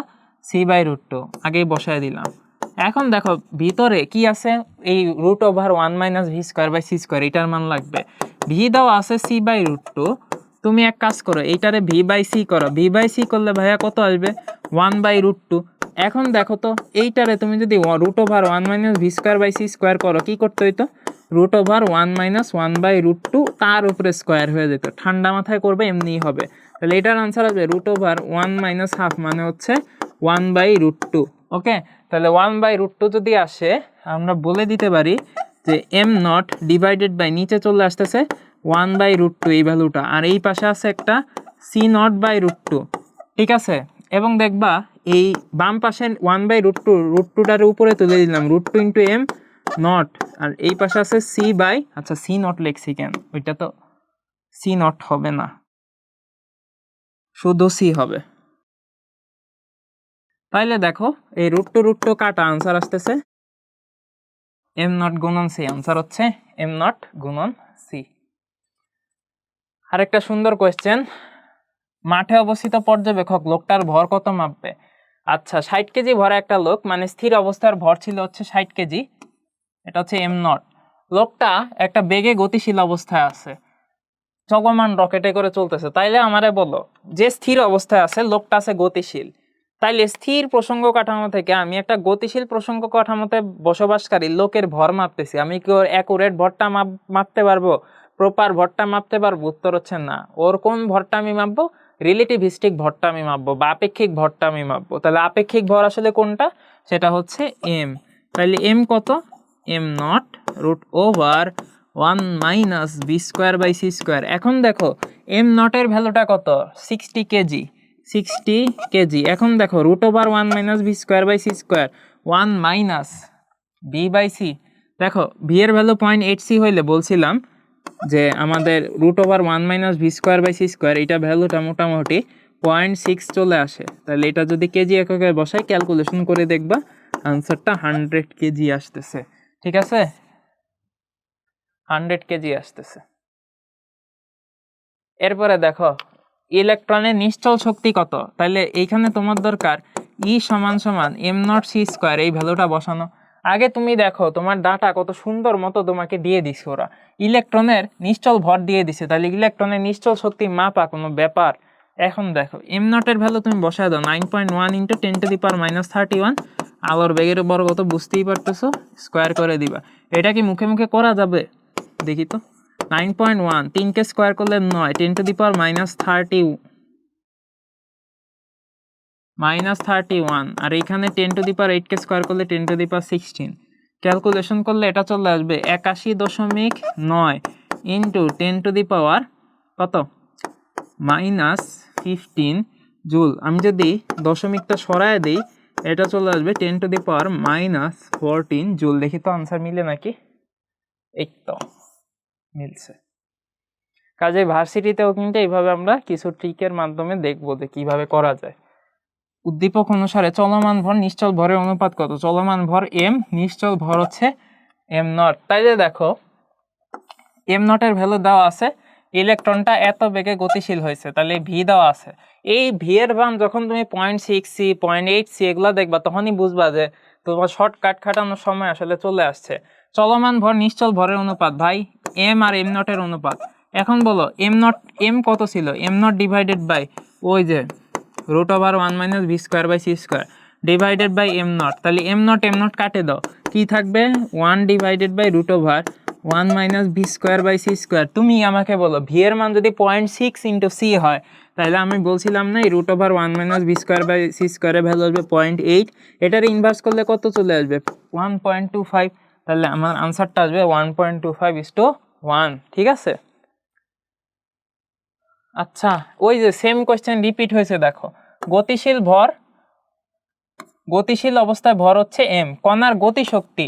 সি বাই রুট টু, আগেই বসায় দিলাম। এখন দেখো ভিতরে কি আছে, এই root over 1 minus V square by C square, এটার মান লাগবে। ভি দাও আছে সি বাই রুট টু, তুমি এক কাজ করো এইটারে ভি বাই সি করো, ভি বাই সি করলে ভাইয়া কত আসবে? 1 বাই রুট টু। এখন দেখো তো এইটারে তুমি যদি root over 1 minus V square by C square করো, কি করতে হইতো? Root over 1 minus 1 by root two তার উপরে স্কোয়ার হয়ে যেত। ঠান্ডা মাথায় করবে, এমনিই হবে। তাহলে এটার আনসার আসবে রুট ওভার 1 মাইনাস হাফ, মানে হচ্ছে 1 বাই রুট টু। ওকে, তাহলে 1 বাই রুট টু যদি আসে, আমরা বলে দিতে পারি যে এম নট ডিভাইডেড বাই নিচে চলে আসতেছে 1 বাই রুট টু এই ভ্যালুটা, আর এই পাশে আছে একটা C naught by root two. ঠিক আছে, এবং দেখবা এই বাম পাশে 1 বাই রুট টুটার উপরে তুলে দিলাম root two into M naught, আর এই পাশে আছে সি বাই, আচ্ছা সি নট লেখছি কেন, ওইটা তো সি নট হবে না, শুধু সি হবে। তাইলে দেখো এই রুট টু কাটা, আনসার আসতেছে এম নট গুণন সি, আনসার হচ্ছে এম নট গুণন সি। আরেকটা সুন্দর কোয়েশ্চেন, মাঠে অবস্থিত পর্যবেক্ষক লোকটার ভর কত মাপবে? আচ্ছা 60 কেজি ভরা একটা লোক, মানে স্থির অবস্থার ভর ছিল হচ্ছে 60 কেজি, এটা হচ্ছে এম নট। লোকটা একটা বেগে গতিশীল অবস্থায় আছে, চলমান রকেটে করে চলতেছে। তাইলে আমারে বলো যে স্থির অবস্থায় আছে লোকটা আছে গতিশীল, তাইলে স্থির প্রসঙ্গ কাঠামো থেকে আমি একটা গতিশীল প্রসঙ্গ কাঠামোতে বসবাসকারী লোকের ভর মাপতেছি, আমি কি ওর অ্যাকুরেট ভরটা মাপতে পারবো? প্রপার ভরটা মাপতে পারবো? উত্তর হচ্ছে না। ওর কোন ভরটা আমি মাপবো? রিলেটিভিস্টিক ভরটা আমি মাপবো বা আপেক্ষিক ভরটা আমি মাপবো। তাহলে আপেক্ষিক ভর আসলে কোনটা? সেটা হচ্ছে এম। তাহলে এম কত? M naught root over 1 minus B square by C square. এখন দেখো এম নটের ভ্যালুটা কত? 60 কেজি, 60 কেজি। এখন দেখো root over 1 minus V square by C square, 1 minus B by C. দেখো ভি এর ভ্যালু 0.8 হইলে বলছিলাম যে আমাদের root over 1 minus V square by C square, এটা ভ্যালুটা মোটামুটি 0.6 চলে আসে। তাহলে এটা যদি কেজি এককে বসাই ক্যালকুলেশন করে দেখবা আনসারটা 100 কেজি আসতেছে। ঠিক আছে, 100 কেজি আসতেছে। এরপরে দেখো ইলেকট্রনের নিশ্চল শক্তি কত? তাহলে এইখানে তোমার দরকার ই সমান সমান এম নট সি স্কোয়ার, এই ভ্যালুটা বসানো। আগে তুমি দেখো তোমার ডাটা কত সুন্দর মতো তোমাকে দিয়ে দিছে ওরা, ইলেকট্রনের নিশ্চল ভর দিয়ে দিছে, তাহলে ইলেকট্রনের নিশ্চল শক্তি মাপা কোনো ব্যাপার? এখন দেখো এম নটের ভ্যালু তুমি বসায় দাও 9.1 ইন্টু 10⁻31, আলোর বেগের বর্গ তো বুঝতেই পারতেছো, স্কোয়ার করে দিবা। এটা কি মুখে মুখে করা যাবে? দেখি তো। 9.1 3কে স্কোয়ার করলে 9, 10⁻31, আর এইখানে 10⁸কে স্কোয়ার করলে 10⁻16। ক্যালকুলেশন করলে এটা চলে আসবে 81.9 ইন্টু 10⁻, কত, -15 জুল। আমি যদি দশমিকটা সরায় দিই, এটা চলে আসবে 10⁻⁻14 জুল। দেখি তো আনসার মিলে নাকি? এই তো মিলছে। কাজে ভার্সিটিতেও কিন্তু এইভাবে আমরা কিছু ট্রিকের মাধ্যমে দেখবো যে কিভাবে করা যায়। উদ্দীপক অনুসারে চলমান ভর নিশ্চল ভরের অনুপাত কত? চলমান ভর m, নিশ্চল ভর হচ্ছে m0। তাইলে দেখো m0 এর ভ্যালু দেওয়া আছে, ইলেকট্রনটা এত বেগে গতিশীল হয়েছে, তাহলে ভি দেওয়া আছে। এই ভি এর মান যখন তুমি 0.6c 0.8c এগুলো দেখবা, তখনই বুঝবা যে তোমার শর্টকাট খাটানোর সময় আসলে চলে আসছে। চলমান ভর নিশ্চল ভরের অনুপাত ভাই m আর m0 এর অনুপাত। এখন বলো m কত ছিল? m0 ডিভাইডেড বাই ওই যে √1 - v²/c² ডিভাইডেড বাই m0। তাহলে m0 কাটে দাও, কি থাকবে? 1 ডিভাইডেড বাই √1 - v²/c²। তুমি আমাকে বলো ভি এর মান যদি 0.6 × c হয়, তাহলে আমি বলছিলাম না এই √1 - v²/c² এর ভ্যালু আসবে 0.8। এটার ইনভার্স করলে কত চলে আসবে? 1.25। তাহলে আমার আনসারটা আসবে 1.25:1। ঠিক আছে। আচ্ছা, ওই যে সেম কোশ্চেন রিপিট হয়েছে, দেখো গতিশীল অবস্থায় ভর হচ্ছে m, কণার গতিশক্তি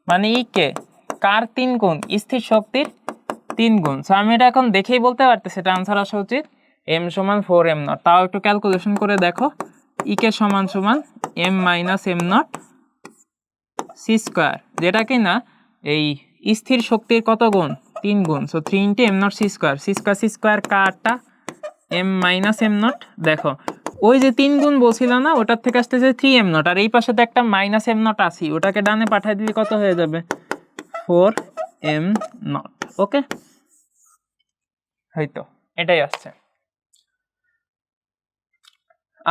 মানে কে কার 3 গুণ? স্থির শক্তির 3 গুণ। সো আমি এটা এখন দেখেই বলতে পারতেছি এটা আনসার আসা উচিত m = 4m0। তাও একটু ক্যালকুলেশন করে দেখো, কে সমান m - m0 c², যেটা কি না এই স্থির শক্তির কত গুণ? 3 গুণ। So 3 × m0 c², কারটা m - m0। দেখো ওই যে 3 গুণ বলছিল না, ওটার থেকে আসতেছে 3m0, আর এই পাশে তো একটা -m0 আছে, ওটাকে ডানে পাঠিয়ে দিলে কত হয়ে যাবে? 4m0। ওকে, হয়তো এটাই আসছে।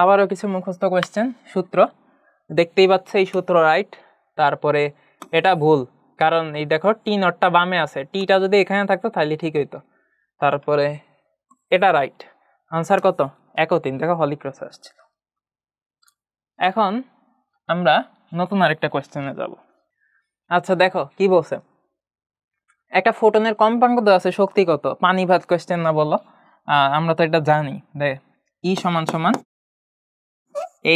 আবারও কিছু মুখস্থ কোয়েশ্চেন। সূত্র দেখতেই পাচ্ছে, এই সূত্র রাইট, তারপরে এটা ভুল, কারণ এই দেখো টি নটটা বামে আছে, টিটা যদি এখানে থাকতো তাহলে ঠিক হইতো। তারপরে এটা রাইট, আনসার কত? 1 ও 3। দেখো হলি ক্রস আসছিল। এখন আমরা নতুন আরেকটা কোয়েশ্চেনে যাব। আচ্ছা দেখো কি বলছে, একটা ফোটনের কম্পাঙ্ক দেওয়া আছে, শক্তি কত? পানি ভাত কোয়েশ্চেন না বলো, আমরা তো এটা জানি। দেখ ই সমান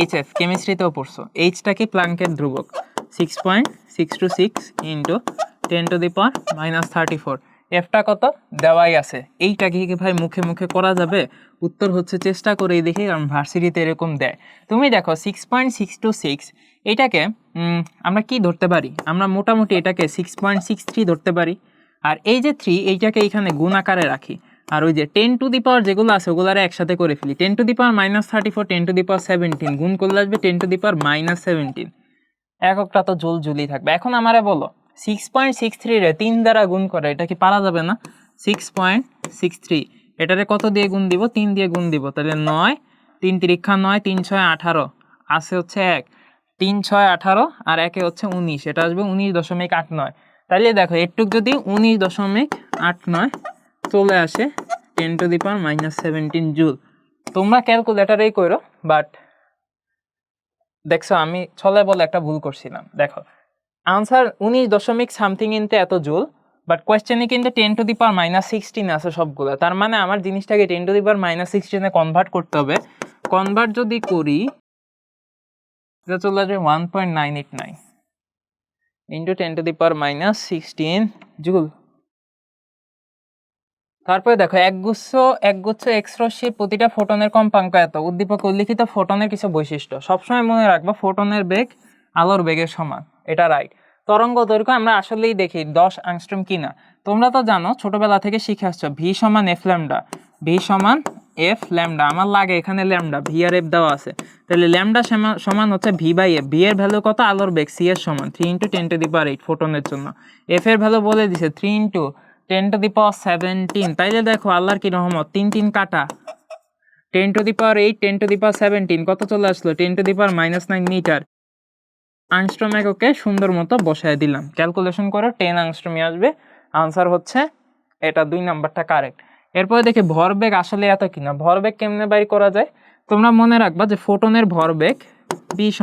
HF, কেমিস্ট্রিতেও পড়ছো, এইচটা কি প্ল্যাঙ্কের ধ্রুবক, 6.626 × 10⁻⁻34। এফটা কত দেওয়াই আছে। এইটা কি ভাই মুখে মুখে করা যাবে? উত্তর হচ্ছে চেষ্টা করেই দেখি, কারণ ভার্সিটিতে এরকম দেয়। তুমি দেখো 6.626 এটাকে আমরা কি ধরতে পারি? আমরা মোটামুটি এটাকে 6.63 ধরতে পারি। আর এই যে 3, এইটাকে এইখানে গুণ আকারে রাখি, আর ওই যে 10⁻, যেগুলো আছে ওগুলারে একসাথে করে ফেলি। 10⁻⁻34 10⁻17 গুণ করলে আসবে 10⁻−17। এককটা তো জুলই থাকবে। এখন আমারে বলো 6.63 রে 3 দ্বারা গুণ করে, এটা কি পারা যাবে না? 6.63 এটারে কত দিয়ে গুণ দিব? 3 দিয়ে গুণ দিব। তাহলে 9, 3 × 9, 3 × 6 18, আছে হচ্ছে 1, 3 × 6 18, আর 1 হচ্ছে 19, এটা আসবে 19.89। তাহলে দেখো এটুক যদি 19.89 চলে আসে 10⁻−17 জুল। তোমরা ক্যালকুলেটারেই করো, বাট দেখছো আমি ছলে বলে একটা ভুল করছিলাম। দেখো আনসার 19.something ইনটু এত জুল, বাট কোয়েশ্চেনে কিন্তু 10⁻−16 আছে সবগুলো। তার মানে আমার জিনিসটাকে 10⁻−16 কনভার্ট করতে হবে। কনভার্ট যদি করি, এটা চলে আসবে 1.989 ইন্টু 10⁻−16 জুল। তারপরে দেখো একগুচ্ছ এক্স রশ্মির প্রতিটা ফোটনের কম্পাঙ্ক এত। উদ্দীপকে উল্লিখিত ফোটনের কিছু বৈশিষ্ট্য। সবসময় মনে রাখবো ফোটনের বেগ আলোর বেগের সমান, এটা রাইট। তরঙ্গ দৈর্ঘ্য আমরা আসলেই দেখি 10 অ্যাংস্ট্রম কিনা। তোমরা তো জানো ছোটবেলা থেকে শিখে আসছো ভি সমান এফ ল্যামডা, ভি সমান এফ ল্যামডা। আমার লাগে এখানে ল্যামডা, ভি আর এফ দেওয়া আছে, তাহলে ল্যামডা সমান হচ্ছে ভি বাই এফ। ভি এর ভ্যালু কত? আলোর বেগ, সি এর সমান 3 × 10⁸ ফোটনের জন্য। এফ এর ভ্যালু বলে দিছে 3 × 10⁻17। তাইলে দেখো আল্লাহর কি রহমত, 3 3 কাটা, 10⁸, 10⁻17 কত চলে আসলো? 10⁻−9 মিটার। আংস্ট্রম এককে সুন্দর মতো বসায় দিলাম, ক্যালকুলেশন করো 10 আংস্ট্রমই আসবে। আনসার হচ্ছে এটা 2 নাম্বারটা কারেক্ট। এরপরে দেখি ভরবেগ আসলে এত কিনা। ভরবেগ কেমনে বাইর করা যায়? তোমরা মনে রাখবা যে ফোটনের ভরবেগ b =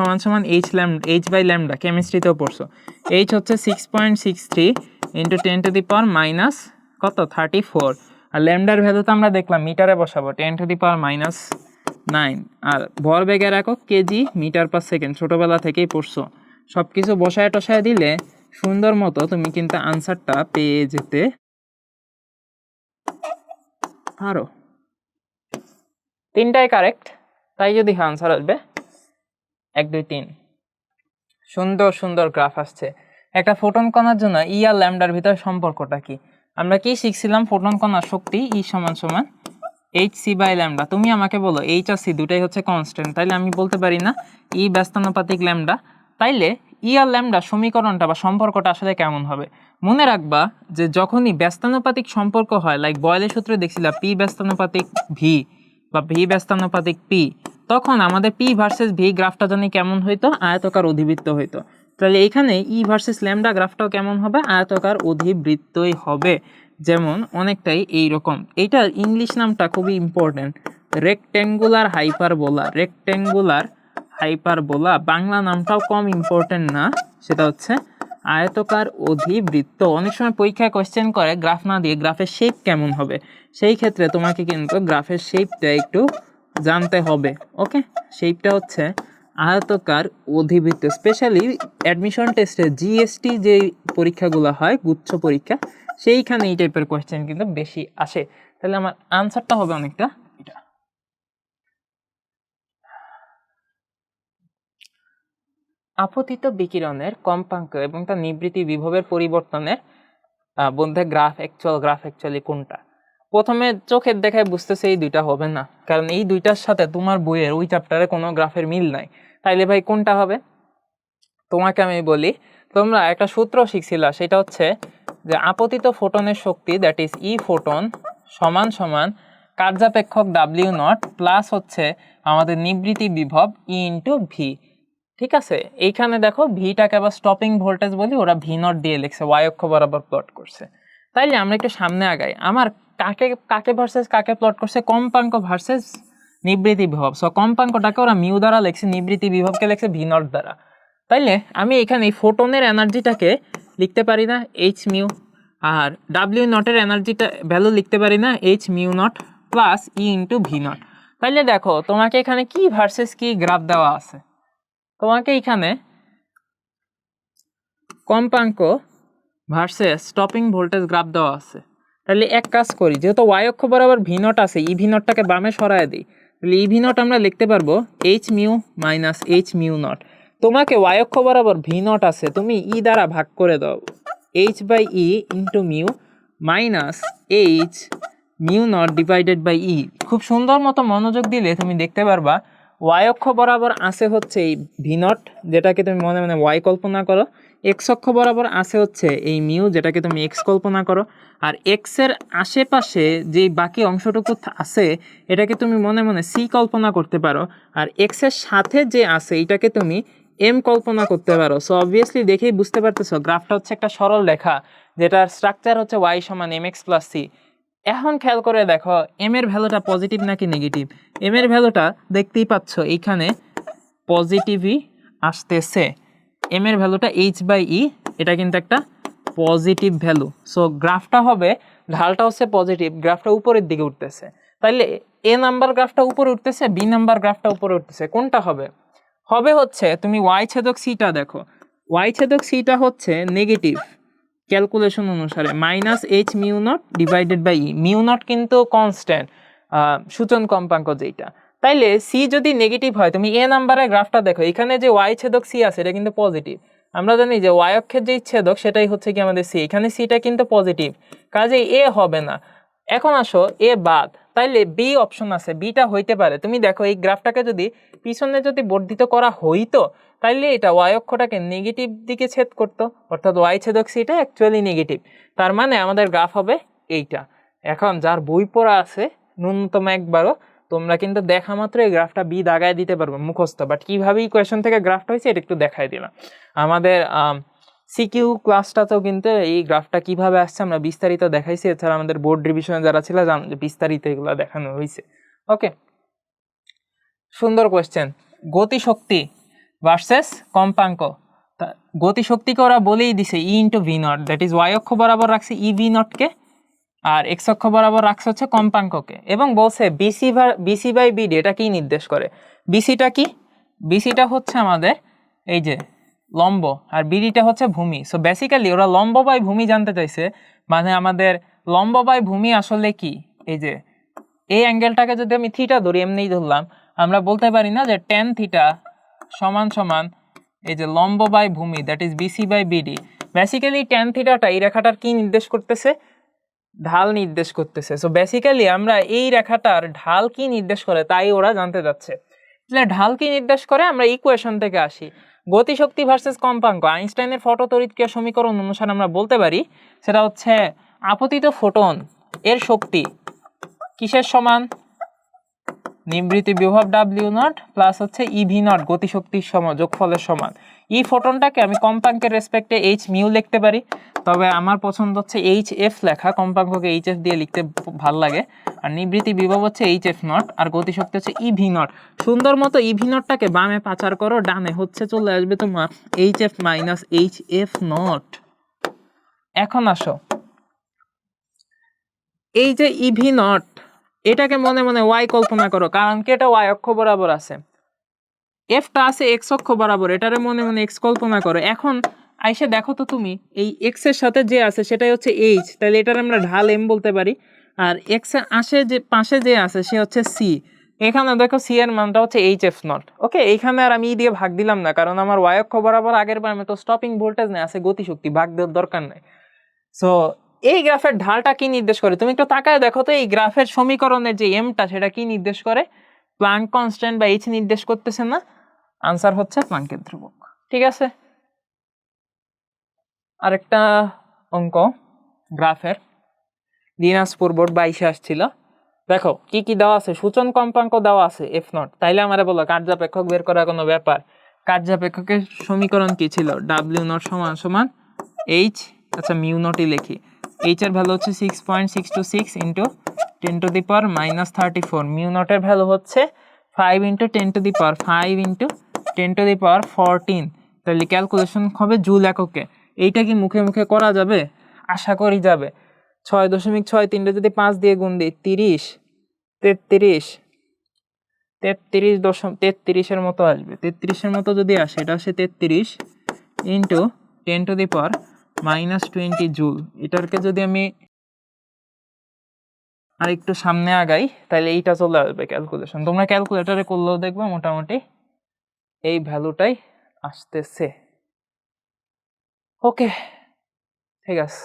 h বাই ল্যামডা, কেমিস্ট্রিতেও পড়ছো। h হচ্ছে 6.63 × 10⁻⁻ কত 34, আর ল্যামডার ভ্যালু তো আমরা দেখলাম মিটারে বসাবো 10⁻⁹ আর ভরবেগের একক কেজি মিটার পার সেকেন্ড, ছোটোবেলা থেকেই পড়ছো। সব কিছু বসায় টসায় দিলে সুন্দর মতো তুমি কিন্তু আনসারটা পেয়ে যেতে পারো। 3টাই কারেক্ট, তাই যদি আনসার আসবে 1 2 3। সুন্দর সুন্দর গ্রাফ আসছে। একটা ফোটন কণার জন্য ই আর ল্যামডার ভিতর সম্পর্কটা কি? আমরা কি শিখছিলাম? ফোটন কণার শক্তি ই সমান সমান hc/λ। তুমি আমাকে বলো এইচ আর সি দুটাই হচ্ছে কনস্ট্যান্ট, তাইলে আমি বলতে পারি না ই ব্যস্তানুপাতিক ল্যামডা। তাইলে ই আর ল্যামডা সমীকরণটা বা সম্পর্কটা আসলে কেমন হবে? মনে রাখবা যে যখনই ব্যস্তানুপাতিক সম্পর্ক হয়, লাইক বয়েলের সূত্রে দেখছিলা পি ব্যস্তানুপাতিক ভি বা ভি ব্যস্তানুপাতিক পি, তখন আমাদের পি ভার্সেস ভি গ্রাফটা জানি কেমন হইতো? আয়তকার অধিবৃত্ত হইতো। তাহলে এইখানে ই ভার্সেস ল্যামডা গ্রাফটাও কেমন হবে? আয়তকার অধিবৃত্তই হবে। যেমন অনেকটাই এইরকম। এইটার ইংলিশ নামটা খুবই important, rectangular hyperbola. Rectangular hyperbola Bangla নামটাও কম ইম্পর্টেন্ট না, সেটা হচ্ছে আয়তকার অধিবৃত্ত। অনেক সময় পরীক্ষায় কোয়েশ্চেন করে গ্রাফ না দিয়ে গ্রাফের শেপ কেমন হবে, সেই ক্ষেত্রে তোমাকে কিন্তু গ্রাফের শেপটা একটু জানতে হবে। ওকে, শেপটা হচ্ছে আয়তকার অধিবৃত্ত। স্পেশালি অ্যাডমিশন টেস্টে জিএসটি যে পরীক্ষাগুলো হয়, গুচ্ছ পরীক্ষা, সেইখানে এই টাইপের কোয়েশ্চেন কিন্তু বেশি আসে। তাহলে আমার আনসারটা হবে অনেকটা এটা। আপতিত বিকিরণের কম্পাঙ্ক এবং তার নিবৃত্তি বিভবের পরিবর্তনের মধ্যে অ্যাকচুয়াল গ্রাফ অ্যাকচুয়ালি কোনটা? প্রথমে চোখের দেখায় বুঝতেছে এই দুইটা হবে না, কারণ এই দুইটার সাথে তোমার বইয়ের ওই চ্যাপ্টারে কোনো গ্রাফের মিল নাই। তাইলে ভাই কোনটা হবে? তোমাকে আমি বলি, তোমরা একটা সূত্র শিখছিলা, সেটা হচ্ছে যে আপতিত ফোটনের শক্তি, দ্যাট ইজ ই ফোটন সমান সমান কার্যাপেক্ষক ডাব্লিউ নট প্লাস হচ্ছে আমাদের নিবৃত্তি বিভব ই ইন্টু ভি। ঠিক আছে, এইখানে দেখো ভিটাকে আবার স্টপিং ভোল্টেজ বলি, ওরা ভি নট দিয়ে লিখছে, ওয়াই অক্ষ বরাবর প্লট করছে। তাইলে আমরা একটু সামনে আগাই। আমার কাকে কাকে ভার্সেস কাকে প্লট করছে? কম্পাঙ্ক ভার্সেস নিবৃত্তি বিভব। সো কম্পাঙ্কটাকে ওরা মিউ দ্বারা লিখছে, নিবৃত্তি বিভবকে লিখছে ভি নট দ্বারা। তাইলে আমি এখানে ফোটনের এনার্জিটাকে লিখতে পারি না এইচ মিউ, আর ডাব্লিউ নটের এনার্জিটা ভ্যালু লিখতে পারি না H mu not plus E into V not. তাইলে দেখো তোমাকে এখানে কি ভার্সেস কি গ্রাফ দেওয়া আছে? তোমাকে এখানে কম্পাঙ্ক ভার্সেস স্টপিং ভোল্টেজ গ্রাফ দেওয়া আছে। তাহলে এক কাজ করি, যেহেতু ওয়াই অক্ষ বরাবর ভি নট আছে, ই ভি নটটাকে বামে সরায় দিই। তাহলে ই ভি নট আমরা লিখতে পারবো H mu minus H mu not. তোমাকে ওয়াই অক্ষ বরাবর ভি নট আছে, তুমি ই দ্বারা ভাগ করে দাও, H by E into mu minus H mu naught divided by E. খুব সুন্দর মতো মনোযোগ দিলে তুমি দেখতে পারবা ওয়াই অক্ষ বরাবর আছে হচ্ছে এই ভি নট, যেটাকে তুমি মনে মনে ওয়াই কল্পনা করো। এক্স অক্ষ বরাবর আছে হচ্ছে এই মিউ, যেটাকে তুমি এক্স কল্পনা করো। আর এক্সের আশেপাশে যে বাকি অংশটুকু আছে, এটাকে তুমি মনে মনে সি কল্পনা করতে পারো। আর এক্সের সাথে যে আছে এটাকে তুমি এম কল্পনা করতে পারো। সো অবভিয়াসলি দেখেই বুঝতে পারতেছো গ্রাফটা হচ্ছে একটা সরল রেখা, যেটার স্ট্রাকচার হচ্ছে ওয়াই সমান এম এক্স প্লাস সি। এখন খেয়াল করে দেখো এম এর ভ্যালুটা পজিটিভ নাকি নেগেটিভ? এম এর ভ্যালুটা দেখতেই পাচ্ছ এইখানে পজিটিভই আসতেছে। এম এর ভ্যালুটা এইচ বাই ই, এটা কিন্তু একটা পজিটিভ ভ্যালু। সো গ্রাফটা হবে, ঢালটা হচ্ছে পজিটিভ, গ্রাফটা উপরের দিকে উঠতেছে। তাইলে এ নাম্বার গ্রাফটা উপরে উঠতেছে, বি নাম্বার গ্রাফটা উপরে উঠতেছে, কোনটা হবে? হবে হচ্ছে, তুমি ওয়াই ছেদক সিটা দেখো, ওয়াই ছেদক সিটা হচ্ছে নেগেটিভ ক্যালকুলেশন অনুসারে minus H mu naught divided by E. Mu naught কিন্তু কনস্ট্যান্ট সূচন কম্পাঙ্ক যেটা। তাইলে সি যদি নেগেটিভ হয়, তুমি এ নাম্বারের গ্রাফটা দেখো, এখানে যে ওয়াই ছেদক সি আছে এটা কিন্তু পজিটিভ। আমরা জানি যে ওয়াই অক্ষের যে ছেদক সেটাই হচ্ছে কি আমাদের সি, এখানে সিটা কিন্তু পজিটিভ, কাজেই এ হবে না। এখন আসো এ বাদ, তাইলে বি অপশন আছে, বিটা হইতে পারে। তুমি দেখো এই গ্রাফটাকে যদি পিছনে যদি বর্ধিত করা হইতো, তাইলে এটা ওয়াই অক্ষটাকে নেগেটিভ দিকে ছেদ করতো, অর্থাৎ ওয়াই ছেদক সিটা অ্যাকচুয়ালি নেগেটিভ। তার মানে আমাদের গ্রাফ হবে এইটা। এখন যার বই পড়া আছে ন্যূনতম একবারও, তোমরা কিন্তু দেখা মাত্র এই গ্রাফটা বি দাগায় দিতে পারবো মুখস্থ। বাট কীভাবে ইকুয়েশন থেকে গ্রাফটা হয়েছে এটা একটু দেখাই দিলাম। আমাদের সিকিউ ক্লাসটাতেও কিন্তু এই গ্রাফটা কিভাবে আসছে আমরা বিস্তারিত দেখাইছি। এছাড়া আমাদের বোর্ড রিভিশনে যারা ছিল জানো যে বিস্তারিত এগুলো দেখানো হয়েছে। ওকে, সুন্দর কোয়েশ্চেন। গতিশক্তি ভার্সেস কম্পাঙ্ক। গতিশক্তিকে ওরা বলেই দিছে E into V naught, that is Y অক্ষ বরাবর রাখছে ই ভি নটকে, আর এক্স অক্ষ বরাবর রাখছে হচ্ছে কম্পাঙ্ককে, এবং বলছে বিসি বাই বিডি এটা কি নির্দেশ করে? বিসিটা কি? বিসিটা হচ্ছে আমাদের এই যে লম্ব, আর বিডিটা হচ্ছে ভূমি। সো বেসিক্যালি ওরা লম্ব বাই ভূমি জানতে চাইছে, মানে আমাদের লম্ব বাই ভূমি আসলে কি? এই যে এই অ্যাঙ্গেলটাকে যদি আমি থিটা ধরি, এমনিই ধরলাম, আমরা বলতে পারি না যে টেন থিটা সমান সমান এই যে লম্ব বাই ভূমি, that is BC by BD. Basically tan থিটাটা এই রেখাটার কি নির্দেশ করতেছে? ঢাল নির্দেশ করতেছে। সো বেসিক্যালি আমরা এই রেখাটার ঢাল কি নির্দেশ করে তাই ওরা জানতে যাচ্ছে। তাহলে ঢাল কি নির্দেশ করে আমরা ইকুয়েশন থেকে আসি। গতিশক্তি ভার্সেস কম্পাঙ্ক, আইনস্টাইনের ফটোতড়িৎক্রিয়া সমীকরণ অনুসারে আমরা বলতে পারি সেটা হচ্ছে আপতিত ফোটন এর শক্তি কিসের সমান? নিবৃত্তি বিভব ডাব্লিউ নট প্লাস হচ্ছে ইভি নট গতিশক্তির সমান, যোগফলের সমান। ই ফোটনটাকে আমি কম্পাঙ্কের রেসপেক্টে এইচ মিউ লিখতে পারি, তবে আমার পছন্দ হচ্ছে এইচ এফ লেখা, কম্পাঙ্ককে এইচ এফ দিয়ে লিখতে ভাল লাগে। আর নিবৃত্তি বিভব হচ্ছে এইচ এফ নট, আর গতিশক্তি হচ্ছে ইভি নট। সুন্দর মতো ইভি নটটাকে বামে পাচার করো, ডানে হচ্ছে চলে আসবে তোমার H F minus H F not. এখন আসো, এই যে ইভি নট এটাকে মনে মনে ওয়াই কল্পনা করো, কারণ কি এটা ওয়াই অক্ষ বরাবর আছে, এফটা আছে এক্স অক্ষ বরাবর, এটারে মনে মনে এক্স কল্পনা করো। এখন আইসে দেখো তো তুমি, এই এক্স এর সাথে যে আছে সেটাই হচ্ছে এইচ, তাহলে এটার আমরা ঢাল এম বলতে পারি। আর এক্স এর পাশে যে আছে সে হচ্ছে সি। এখানে দেখো সি এর মানটা হচ্ছে এইচ এফ নট। ওকে, এইখানে আর আমি দিয়ে ভাগ দিলাম না, কারণ আমার ওয়াই অক্ষ বরাবর আগের বার আমি তো স্টপিং ভোল্টেজ নেই, আছে গতিশক্তি, ভাগ দেওয়ার দরকার নাই। সো এই গ্রাফের ঢালটা কি নির্দেশ করে? তুমি একটু তাকায় দেখো তো, এই গ্রাফের সমীকরণের যে এমটা সেটা কি নির্দেশ করে? প্লাঙ্ক কনস্ট্যান্ট বা এইচ নির্দেশ করতেছে না? আনসার হচ্ছে প্লাঙ্কের ধ্রুবক। ঠিক আছে, আরেকটা অঙ্ক গ্রাফের, দিনাজপুর বোর্ড 22 আসছিল। দেখো কি কি দেওয়া আছে, সূচন কম্পাঙ্ক দেওয়া আছে এফ নট। তাইলে আমারে বলো কার্যাপেক্ষক বের করার কোনো ব্যাপার? কার্যাপেক্ষকের সমীকরণ কি ছিল? ডাব্লিউ নট সমান সমান এইচ, আচ্ছা মিউ নটই লিখি, এইচ এর ভ্যালু হচ্ছে 6.626 ইন্টু 10⁻−34, মিউ নটের ভ্যালু হচ্ছে 5 ইন্টু 10⁵ ইন্টু 10⁻14। তাহলে ক্যালকুলেশন হবে জুল এককে। এইটা কি মুখে মুখে করা যাবে? আশা করি যাবে। 6.63 যদি 5 দিয়ে গুণ দিই, 30, 33, 33.33-এর মতো আসবে। 33-এর মতো যদি আসে, এটা আসে 33 ইন্টু 10⁻20 জুল। এটাকে যদি আমি আর একটু সামনে আগাই, তাহলে এইটা চলে আসবে ক্যালকুলেশন। তোমরা ক্যালকুলেটারে করলেও দেখবে মোটামুটি এই ভ্যালুটাই আসতেছে। ওকে, ঠিক আছে।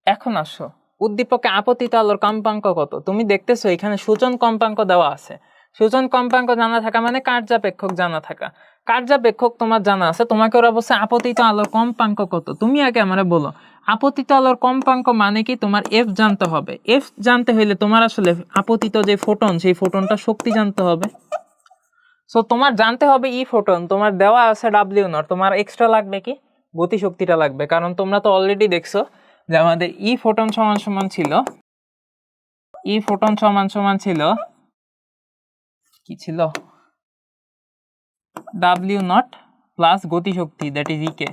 এখন আসো, উদ্দীপকে আপতিত আলোর কম্পাঙ্ক কত? তুমি দেখতেছো এখানে সূচন কম্পাঙ্ক দেওয়া আছে। সূচন কম্পাঙ্ক জানা থাকা মানে কার্যাপেক্ষক জানা থাকা। কার্যাপেক্ষক তোমার জানা আছে, তোমাকে ওরা বলছে আপতিত আলোর কম্পাঙ্ক কত। তুমি আগে আমারে বলো আপতিত আলোর কম্পাঙ্ক মানে কি? তোমার এফ জানতে হবে। এফ জানতে হইলে তোমার আসলে আপতিত যে ফোটন, সেই ফোটনটা শক্তি জানতে হবে। সো তোমার জানতে হবে ই ফোটন, তোমার দেওয়া আছে ডাব্লিউ নট, তোমার এক্সট্রা লাগবে কি? গতিশক্তিটা লাগবে, কারণ তোমরা তো অলরেডি দেখছো যে আমাদের ই ফোটন সমান সমান ছিল, ই ফোটন সমান সমান ছিল কি ছিল? ডাব্লিউ নট প্লাস গতিশক্তি, that is E K.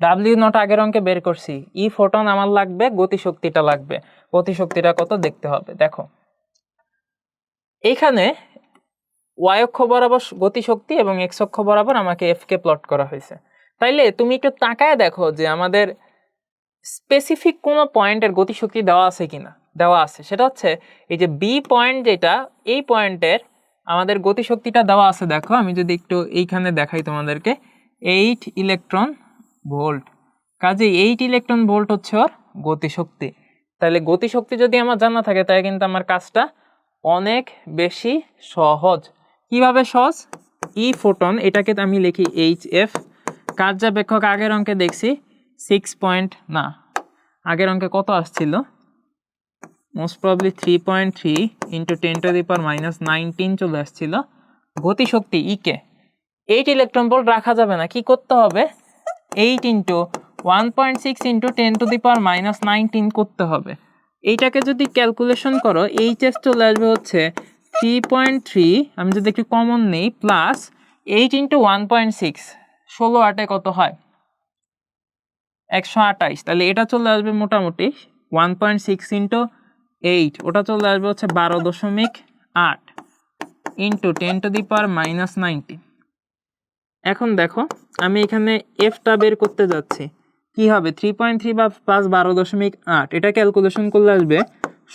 W not আগের অঙ্কে বের করছি, ই ফোটন আমার লাগবে, গতিশক্তিটা লাগবে। গতিশক্তিটা কত দেখতে হবে। দেখো এইখানে ওয়াই অক্ষ বরাবর গতিশক্তি এবং এক্স অক্ষ বরাবর আমাকে এফ কে প্লট করা হয়েছে। তাইলে তুমি একটু তাকায় দেখো যে আমাদের স্পেসিফিক কোনো পয়েন্টের গতিশক্তি দেওয়া আছে কিনা। দেওয়া আছে, সেটা হচ্ছে এই যে বি পয়েন্ট, যেটা এই পয়েন্টের আমাদের গতিশক্তিটা দেওয়া আছে। দেখো আমি যদি একটু এইখানে দেখাই তোমাদেরকে, 8 ইলেকট্রন ভোল্ট। কাজে 8 ইলেকট্রন ভোল্ট হচ্ছে ওর গতিশক্তি। তাহলে গতিশক্তি যদি আমার জানা থাকে, তাহলে কিন্তু আমার কাজটা অনেক বেশি সহজ। কিভাবে সহজ? ই ফোটন, এটাকে আমি লিখি এইচ এফ। কার্যাপেক্ষক আগের অঙ্কে দেখছি 6 না, আগের অঙ্কে কত আসছিল? মোস্ট প্রবাবলি 3.3 ইন্টু 10⁻−19 চলে আসছিল। গতিশক্তি ইকে 8 ইলেকট্রন ভোল্ট রাখা যাবে না, কি করতে হবে? 8 ইন্টু 1.6 ইন্টু 10⁻−19 করতে হবে। এইটাকে যদি ক্যালকুলেশন করো, এইচএস চলে আসবে হচ্ছে 3.3, আমি যদি একটু কমন নেই, প্লাস 8 ইন্টু 1.6, 16 8 কত হয়? 128, তাহলে এটা চলে আসবে মোটামুটি 1.6 ইন্টু 8, ওটা চলে আসবে হচ্ছে 12.8 ইন্টু 10⁻⁻19। এখন দেখো আমি এখানে এফটা বের করতে যাচ্ছি, কি হবে 3.3 বা প্লাস 12.8, এটা ক্যালকুলেশন করলে আসবে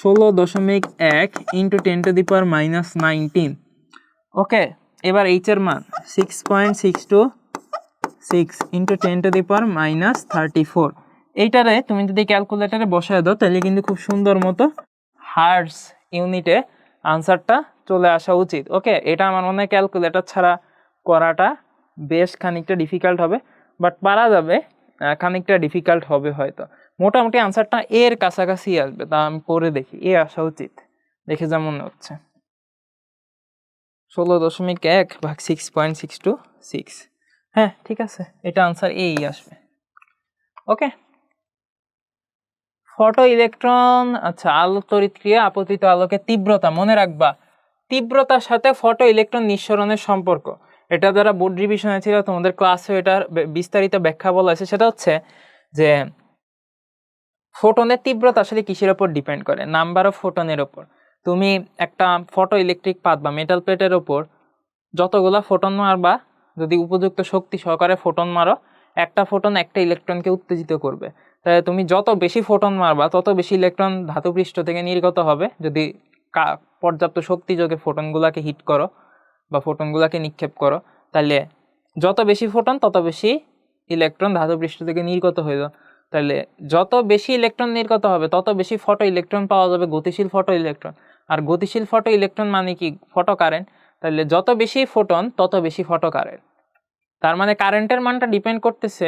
16.1 ইন্টু 10⁻⁻19। ওকে, এবার এইচ এর মান 6.626 ইন্টু 10⁻⁻34। এইটারে তুমি যদি ক্যালকুলেটারে বসায় দাও তাহলে কিন্তু খুব সুন্দর মতো হার্টস ইউনিটে আনসারটা চলে আসা উচিত। ওকে, এটা আমার মনে হয় ক্যালকুলেটর ছাড়া করাটা বেশ খানিকটা ডিফিকাল্ট হবে, বাট পারা যাবে, খানিকটা ডিফিকাল্ট হবে হয়তো। মোটামুটি আনসারটা এর কাছাকাছি আসবে, তা আমি করে দেখি, এ আসা উচিত দেখে যা মনে হচ্ছে। 16.1 ভাগ 6.626, হ্যাঁ ঠিক আছে, এটা আনসার এই আসবে। ওকে, ফটো ইলেকট্রন, আচ্ছা আলো তড়িৎ ক্রিয়া আপতিত আলোকের তীব্রতা, মনে রাখবা তীব্রতার সাথে ফটো ইলেকট্রন নিঃসরণের সম্পর্ক। এটা যারা বোর্ড রিভিশনে ছিল তোমাদের ক্লাসে এটার বিস্তারিত ব্যাখ্যা বলা আছে, সেটা হচ্ছে যে ফোটনের তীব্রতা আসলে কিসের ওপর ডিপেন্ড করে, নাম্বার অফ ফোটনের ওপর। তুমি একটা ফটো ইলেকট্রিক পাত বা মেটাল প্লেটের ওপর যতগুলা ফোটন মারবা, যদি উপযুক্ত শক্তি সহকারে ফোটন মারো, একটা ফোটন একটা ইলেকট্রনকে উত্তেজিত করবে। তাই তুমি যত বেশি ফোটন মারবা তত বেশি ইলেকট্রন ধাতুপৃষ্ঠ থেকে নির্গত হবে, যদি পর্যাপ্ত শক্তি যোগে ফোটনগুলোকে হিট করো বা ফোটনগুলোকে নিক্ষেপ করো, তাহলে যত বেশি ফোটন তত বেশি ইলেকট্রন ধাতুপৃষ্ঠ থেকে নির্গত হয়ে যাবে। তাহলে যত বেশি ইলেকট্রন নির্গত হবে তত বেশি ফটো ইলেকট্রন পাওয়া যাবে, গতিশীল ফটো ইলেকট্রন। আর গতিশীল ফটো ইলেকট্রন মানে কি, ফটো কারেন্ট। তাহলে যত বেশি ফোটন তত বেশি ফটো কারেন্ট। তার মানে কারেন্টের মানটা ডিপেন্ড করতেছে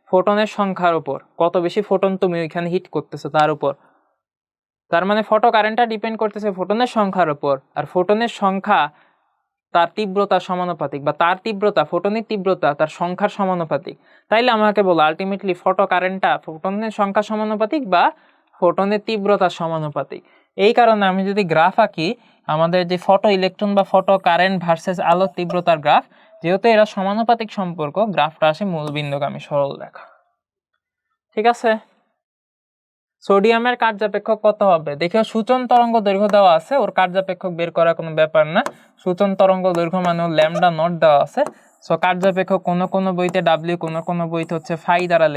ফোটনের সংখ্যার উপর, কত বেশি ফোটন তুমি ওইখানে হিট করতেছো তার উপর। তার মানে ফটো কারেন্টটা ডিপেন্ড করতেছে ফোটনের সংখ্যার উপর, আর ফোটনের সংখ্যা তার তীব্রতার সমানুপাতিক, বা তার তীব্রতা ফোটনের তীব্রতা তার সংখ্যার সমানুপাতিক। তাইলে আমাকে বলো আলটিমেটলি ফটো কারেন্টটা ফোটনের সংখ্যা সমানুপাতিক বা ফোটনের তীব্রতার সমানুপাতিক। এই কারণে আমি যদি গ্রাফ আঁকি, আমাদের যে ফটো ইলেকট্রন বা ফটো কারেন্ট ভার্সেস আলোর তীব্রতার গ্রাফ, যেহেতু এরা সমানুপাতিক সম্পর্ক, গ্রাফটা আসে মূলবিন্দুগামী সরল রেখা। ঠিক আছে, সোডিয়ামের কার্যাপেক্ষক কত হবে? দেখো সূচন তরঙ্গ দৈর্ঘ্য দেওয়া আছে, ওর কার্যাপেক্ষক বের করা কোনো ব্যাপার না। সূচন তরঙ্গ দৈর্ঘ্য মানে ল্যামডা নট দেওয়া আছে। সো কার্যাপেক্ষক কোনো বইতে ডাব্লিউ, কোনো বইতে হচ্ছে ফাই দ্বারা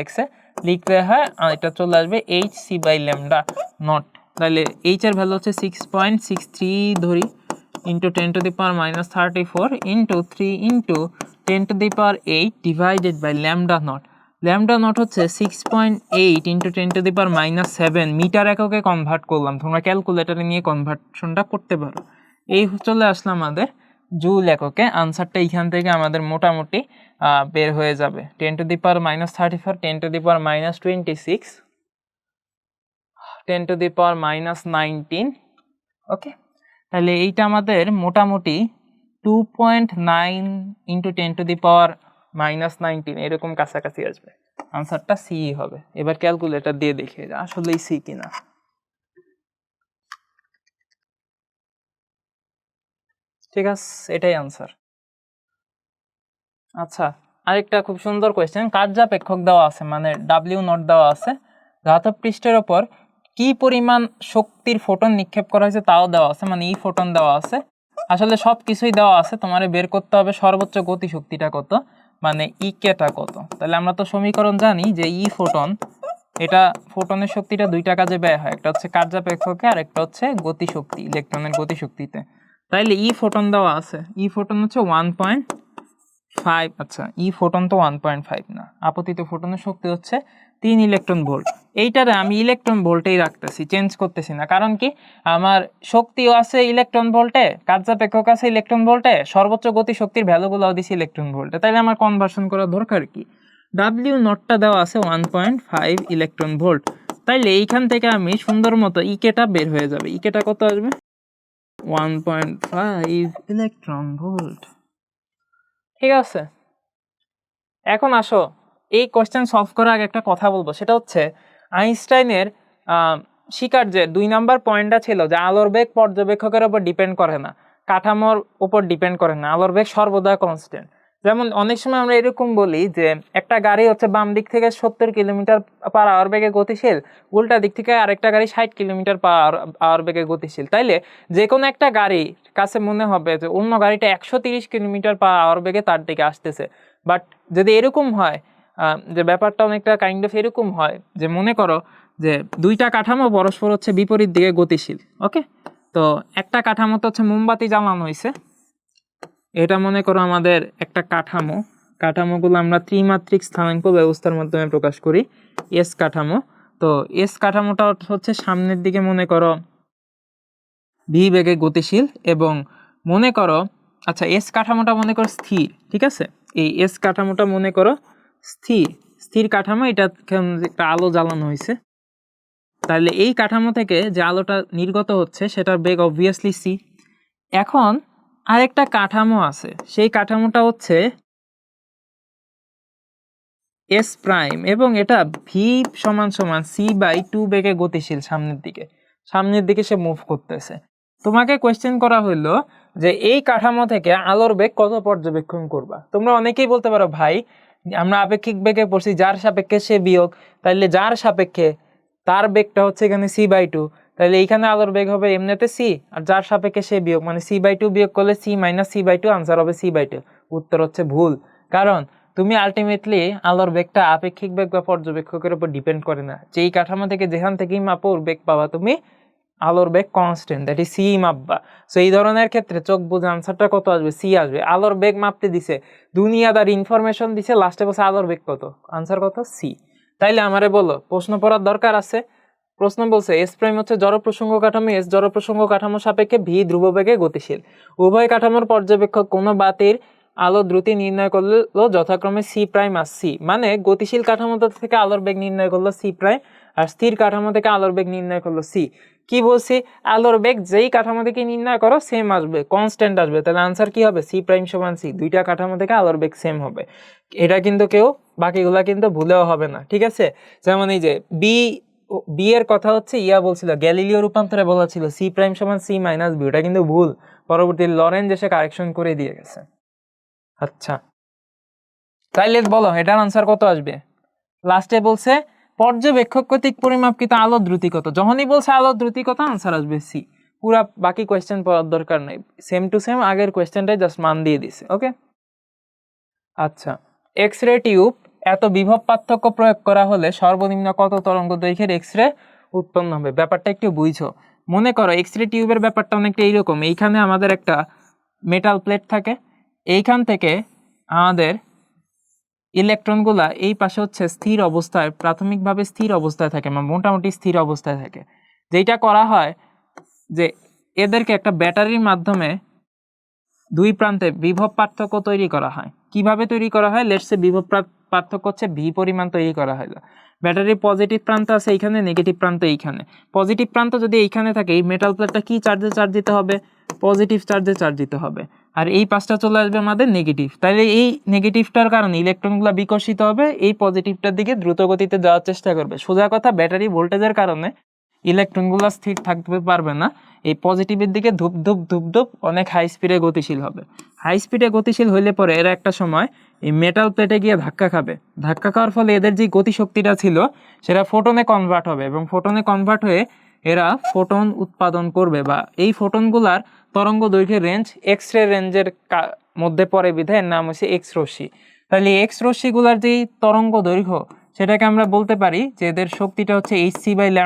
লিখলে হয়, আর এটা চলে আসবে H C by lambda naught. তাহলে এইচ এর ভ্যালু হচ্ছে 6.63 ধরি into 10⁻⁻34 into 3 into 10⁸ divided by lambda naught. Lambda naught হচ্ছে 6.8 ইন্টু 10⁻⁷ মিটার এককে কনভার্ট করলাম, তোমরা ক্যালকুলেটারে নিয়ে কনভার্সনটা করতে পারো। এই চলে আসলো আমাদের জুল এককে। আনসারটা এইখান থেকে আমাদের মোটামুটি বের হয়ে যাবে 10⁻⁻34, 10⁻⁻26, 10⁻⁻19। ওকে, তাহলে এইটা আমাদের মোটামুটি 2.9 ইন্টু 10⁻⁻19 এরকম কাছাকাছি আসবে। আনসারটা সি হবে। এবার ক্যালকুলেটর দিয়ে দেখে আসলেই সি কিনা। ঠিক আছে, এটাই আনসার। আচ্ছা, আরেকটা খুব সুন্দর কোয়েশ্চেন, কার্যাপেক্ষক দেওয়া আছে, মানে ডাব্লিউ নট দেওয়া আছে, ধাতব পৃষ্ঠের ওপর কি পরিমাণ শক্তির ফোটন নিক্ষেপ করা হয়েছে তাও দেওয়া আছে, মানে ই ফোটন দেওয়া আছে। আসলে সব কিছুই দেওয়া আছে, তোমার বের করতে হবে সর্বোচ্চ গতি শক্তিটা কত, মানে ই কেটা কত। তাহলে আমরা তো সমীকরণ জানি যে ই ফোটন, এটা ফোটনের শক্তিটা দুইটা কাজে ব্যয় হয়, একটা হচ্ছে কার্যাপেক্ষকে আর একটা হচ্ছে গতিশক্তি, ইলেকট্রনের গতিশক্তিতে। তাইলে ই ফোটন দেওয়া আছে, ই ফোটন হচ্ছে 1.5, আচ্ছা ই ফোটন তো 1.5 না, আপতিত ফোটনের শক্তি হচ্ছে 3 ইলেকট্রন ভোল্ট। এইটারে আমি ইলেকট্রন ভোল্টেই রাখতেছি, চেঞ্জ করতেছি না, কারণ কি আমার শক্তিও আছে ইলেকট্রন ভোল্টে, কার্যাপেক্ষক আছে ইলেকট্রন ভোল্টে, সর্বোচ্চ গতি শক্তির ভ্যালুগুলোও দিছি ইলেকট্রন ভোল্টে। তাইলে আমার কনভার্সন করার দরকার কি, ডাব্লিউ নটটা দেওয়া আছে 1.5 ইলেকট্রন ভোল্ট। তাইলে এইখান থেকে আমি সুন্দর মতো ইকেটা বের হয়ে যাবে, ইকেটা কত আসবে 1.5 ইলেকট্রন ভোল্ট। ঠিক আছে, এখন আসো এই কোশ্চেন সলভ করার আগে একটা কথা বলবো, সেটা হচ্ছে আইনস্টাইনের স্বীকার্যের 2 নাম্বার পয়েন্টটা ছিল যে আলোর বেগ পর্যবেক্ষকের উপর ডিপেন্ড করে না, কাঠামোর উপর ডিপেন্ড করে না, আলোর বেগ সর্বদা কনস্ট্যান্ট। যেমন অনেক সময় আমরা এরকম বলি যে একটা গাড়ি হচ্ছে বাম দিক থেকে 70 কিলোমিটার পার আওয়ার বেগে গতিশীল, উল্টা দিক থেকে আরেকটা গাড়ি 60 কিলোমিটার পার আওয়ার বেগে গতিশীল। তাইলে যে কোনো একটা গাড়ির কাছে মনে হবে যে অন্য গাড়িটা 130 কিলোমিটার পার আওয়ার বেগে তার দিকে আসতেছে। বাট যদি এরকম হয় যে ব্যাপারটা অনেকটা কাইন্ড অফ এরকম হয় যে মনে করো যে দুইটা কাঠামো পরস্পর হচ্ছে বিপরীত দিকে গতিশীল। ওকে, তো একটা কাঠামোতে হচ্ছে মোমবাতি জ্বালানো হয়েছে, এটা মনে করো আমাদের একটা কাঠামোগুলো আমরা ত্রিমাত্রিক স্থানাঙ্ক ব্যবস্থার মাধ্যমে প্রকাশ করি, এস কাঠামো। তো এস কাঠামোটা হচ্ছে সামনের দিকে মনে করো ভি বেগে গতিশীল, এবং মনে করো আচ্ছা এস কাঠামোটা মনে করো স্থির, ঠিক আছে, এই এস কাঠামোটা মনে করো স্থির কাঠামো, এটা একটা আলো জ্বালানো হয়েছে। তাহলে এই কাঠামো থেকে যে আলোটা নির্গত হচ্ছে সেটার বেগ অবভিয়াসলি সি। এখন আরেকটা কাঠামো আছে, সেই কাঠামোটা হচ্ছে এস প্রাইম, এবং এটা ভি সমান সমান c/2 বেগে গতিশীল, সামনের দিকে সে মুভ করতেছে। তোমাকে কোয়েশ্চেন করা হইলো যে এই কাঠামো থেকে আলোর বেগ কত পর্যবেক্ষণ করবা। তোমরা অনেকেই বলতে পারো ভাই আমরা আপেক্ষিক বেগে পড়ছি, যার সাপেক্ষে সে বিয়োগ, তাইলে যার সাপেক্ষে তার বেগটা হচ্ছে এখানে c/2, তাহলে এইখানে আলোর বেগ হবে এমনিতে সি, আর যার সাপেক্ষে সে বিয়োগ মানে c/2 বিয়োগ করলে c - c/2, আনসার হবে c/2। উত্তর হচ্ছে ভুল, কারণ তুমি আলটিমেটলি আলোর বেগটা আপেক্ষিক বেগ বা পর্যবেক্ষকের উপর ডিপেন্ড করে না, যেই কাঠামো থেকে যেখান থেকেই মাপো ওর বেগ পাবা তুমি, আলোর বেগ কনস্ট্যান্ট, দ্যাট ইজ সি মাপবা। সো এই ধরনের ক্ষেত্রে চোখ বুঝে আনসারটা কত আসবে, সি আসবে। আলোর বেগ মাপতে দিছে, দুনিয়াদার ইনফরমেশন দিছে, লাস্টে বসে আলোর বেগ কত, আনসার কত, সি। তাইলে আমারে বলো প্রশ্ন পড়ার দরকার আছে? প্রশ্ন বলছে এস প্রাইম হচ্ছে জড় প্রসঙ্গ কাঠামো, এস জড় প্রসঙ্গ কাঠামো সাপেক্ষে ভি ধ্রুববেগে গতিশীল। উভয় কাঠামোর পর্যবেক্ষক কোনো বাতির আলো দ্রুতি নির্ণয় করলো যথাক্রমে সি প্রাইম আর সি, মানে গতিশীল কাঠামো থেকে আলোর বেগ নির্ণয় করলো সি প্রাইম, আর স্থির কাঠামো থেকে আলোর বেগ নির্ণয় করলো সি। কি বলছি, আলোর বেগ যেই কাঠামো থেকে নির্ণয় করো সেম আসবে, কনস্ট্যান্ট আসবে। তাহলে আনসার কি হবে, সি প্রাইম সমান সি, দুইটা কাঠামো থেকে আলোর বেগ সেম হবে। এটা কিন্তু কেউ বাকিগুলা কিন্তু ভুলেও হবে না, ঠিক আছে। যেমন এই যে বি এর কথা হচ্ছে বলছিল গ্যালিলিও রূপান্তরে বলা ছিল সি প্রাইম সমান সি মাইনাস বি, ওটা কিন্তু ভুল, পরবর্তী লরেঞ্জ এসে কারেকশন করে দিয়ে গেছে। আচ্ছা তাইলে বলো এটার আনসার কত আসবে। লাস্টে বলছে পর্যবেক্ষক কর্তৃক পরিমাপকৃত আলোর দ্রুতি কত, যখনই বলছে আলোর দ্রুতি কত আনসার আসবে সি। পুরা বাকি কোয়েশ্চেন পড়ার দরকার নেই, সেম টু সেম আগের কোয়েশ্চেনটাই জাস্ট মান দিয়ে দিছে। ওকে, আচ্ছা এক্স রে টিউব এত বিভব পার্থক্য প্রয়োগ করা হলে সর্বনিম্ন কত তরঙ্গ দৈর্ঘ্যের এক্স রে উৎপন্ন হবে। ব্যাপারটা একটু বুঝো, মনে করো এক্স রে টিউবের ব্যাপারটা অনেকটা এইরকম, এইখানে আমাদের একটা মেটাল প্লেট থাকে, এইখান থেকে আমাদের ইলেকট্রনগুলা এই পাশে হচ্ছে স্থির অবস্থায়, প্রাথমিকভাবে স্থির অবস্থায় থাকে, মোটামুটি স্থির অবস্থায় থাকে। যেটা করা হয় যে এদেরকে একটা ব্যাটারির মাধ্যমে দুই প্রান্তে বিভব পার্থক্য তৈরি করা হয়। কিভাবে তৈরি করা হয়, লেটস সে বিভব পার্থক্য হচ্ছে ভি পরিমাণ তৈরি করা হয়। ব্যাটারির পজিটিভ প্রান্ত আছে এইখানে, নেগেটিভ প্রান্ত এইখানে। পজিটিভ প্রান্ত যদি এইখানে থাকে, এই মেটাল প্লেটটা কি চার্জে চার্জ দিতে হবে, পজিটিভ চার্জে চার্জ দিতে হবে, আর এই পাশটা চলে আসবে আমাদের নেগেটিভ। তাইলে এই নেগেটিভটার কারণে ইলেকট্রনগুলো বিকশিত হবে, এই পজিটিভটার দিকে দ্রুত গতিতে যাওয়ার চেষ্টা করবে। সোজা কথা, ব্যাটারি ভোল্টেজের কারণে ইলেকট্রনগুলো স্থির থাকতে পারবে না, এই পজিটিভের দিকে ধুপ ধুপ ধুপ ধুপ অনেক হাই স্পিডে গতিশীল হবে। হাই স্পিডে গতিশীল হইলে পরে এরা একটা সময় এই মেটাল প্লেটে গিয়ে ধাক্কা খাবে। ধাক্কা খাওয়ার ফলে এদের যে গতিশক্তিটা ছিল সেটা ফোটনে কনভার্ট হবে, এবং ফোটনে কনভার্ট হয়ে এরা ফোটন উৎপাদন করবে, বা এই ফোটনগুলার তরঙ্গ দৈর্ঘ্যের রেঞ্জ এক্স রে রেঞ্জের মধ্যে পড়ে বিধায় এর নাম হচ্ছে এক্স রশ্মি। তাহলে এক্স রশ্মিগুলার যেই তরঙ্গ দৈর্ঘ্য সেটাকে আমরা বলতে পারি যে এদের শক্তিটা হচ্ছে hc/λ।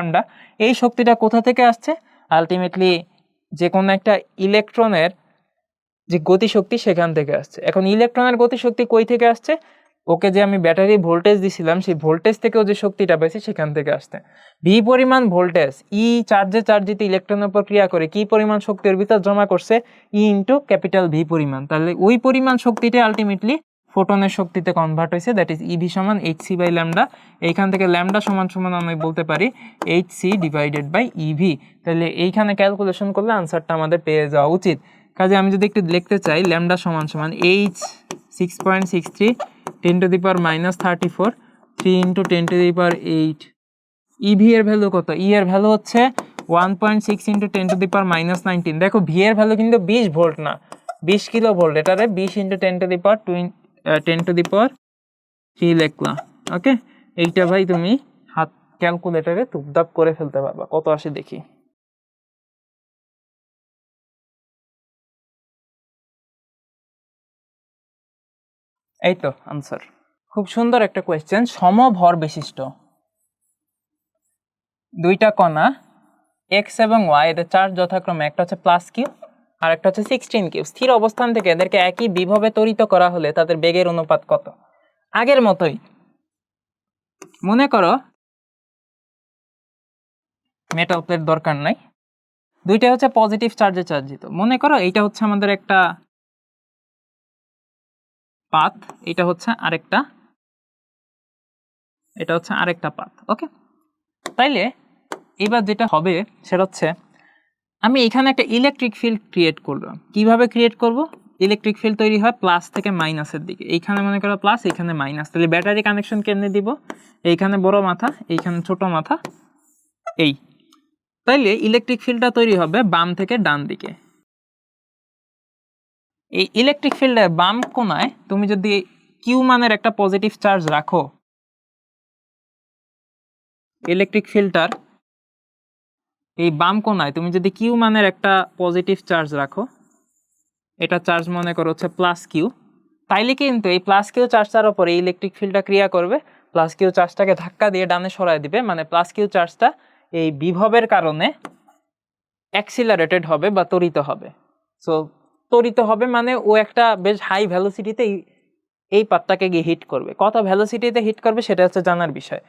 এই শক্তিটা কোথা থেকে আসছে, আলটিমেটলি যে কোনো একটা ইলেকট্রনের যে গতিশক্তি সেখান থেকে আসছে। এখন ইলেকট্রনের গতিশক্তি কই থেকে আসছে, ওকে যে আমি ব্যাটারি ভোল্টেজ দিছিলাম সেই ভোল্টেজ থেকেও যে শক্তিটা পেয়েছে সেখান থেকে আসছে। ভি পরিমাণ ভোল্টেজ ই চার্জে চার্জিত ইলেকট্রনের উপর ক্রিয়া করে কি পরিমাণ শক্তি এর ভিতর জমা করছে, ই ইন্টু ক্যাপিটাল ভি পরিমাণ। তাহলে ওই পরিমাণ শক্তিটা আলটিমেটলি ফোটনের শক্তিতে কনভার্ট হয়েছে, দ্যাট ইজ ইভি সমান hc/λ। এইখান থেকে ল্যামডা সমান সমান আমি বলতে পারি hc/ইভি। তাহলে এইখানে ক্যালকুলেশন করলে আনসারটা আমাদের পেয়ে যাওয়া উচিত। কাজে আমি যদি একটু লিখতে চাই, ল্যামডা সমান সমান h 6.63 10⁻34 3 × 10⁸। ইভি এর ভ্যালু কত, ই এর ভ্যালু হচ্ছে 1.6 × 10⁻19। দেখো ভি এর ভ্যালু কিন্তু 20 ভোল্ট না, 20 কিলো ভোল্ট, এটারে 20 × 10⁻20 10⁻³ লিখলাম। ওকে, এইটা ভাই তুমি হাত ক্যালকুলেটরে টুপটাপ করে ফেলতে পারবা। কত আসে দেখি। এই তো আনসার। খুব সুন্দর একটা কোয়েশ্চেন। সমভর বিশিষ্ট দুইটা কণা এক্স এবং ওয়াই, এদের চার্জ যথাক্রমে একটা হচ্ছে +q আর একটা হচ্ছে 16q। স্থির অবস্থান থেকে এদেরকে একই বিভবে ত্বরিত করা হলে তাদের বেগের অনুপাত কত? আগের মতোই মনে করো, মেটাল প্লেট দরকার নাই, দুইটা হচ্ছে পজিটিভ চার্জে চার্জিত। মনে করো এইটা হচ্ছে আমাদের একটা পাথ, এটা হচ্ছে আরেকটা পাথ। ওকে, তাইলে এবার যেটা হবে সেটা হচ্ছে আমি এখানে একটা ইলেকট্রিক ফিল্ড ক্রিয়েট করলাম। কিভাবে ক্রিয়েট করব? ইলেকট্রিক ফিল্ড তৈরি হয় প্লাস থেকে মাইনাসের দিকে। এইখানে মনে করো প্লাস, এইখানে মাইনাস। তাহলে ব্যাটারি কানেকশন কেমনে দিব? এইখানে বড় মাথা, এইখানে ছোট মাথা, এই। তাইলে ইলেকট্রিক ফিল্ডটা তৈরি হবে বাম থেকে ডান দিকে। এই ইলেকট্রিক ফিল্ডের বাম কোণায় তুমি যদি কিউ মানের একটা পজিটিভ চার্জ রাখো, ইলেকট্রিক ফিল্ডটার এই বাম কোণায় তুমি যদি কিউ মানের একটা পজিটিভ চার্জ রাখো, এটা চার্জ মনে করো হচ্ছে +q, তাইলে কিন্তু এই +q চার্জটার উপরে ইলেকট্রিক ফিল্ডটা ক্রিয়া করবে, +q চার্জটাকে ধাক্কা দিয়ে ডানে সরায় দিবে। মানে +q চার্জটা এই বিভবের কারণে অ্যাক্সিলারেটেড হবে বা ত্বরিত হবে। সো ত্বরিত হবে মানে ও একটা বেশ হাই ভেলোসিটিতে এই পাতটাকে গিয়ে হিট করবে। কত ভেলোসিটিতে হিট করবে সেটা হচ্ছে জানার বিষয়।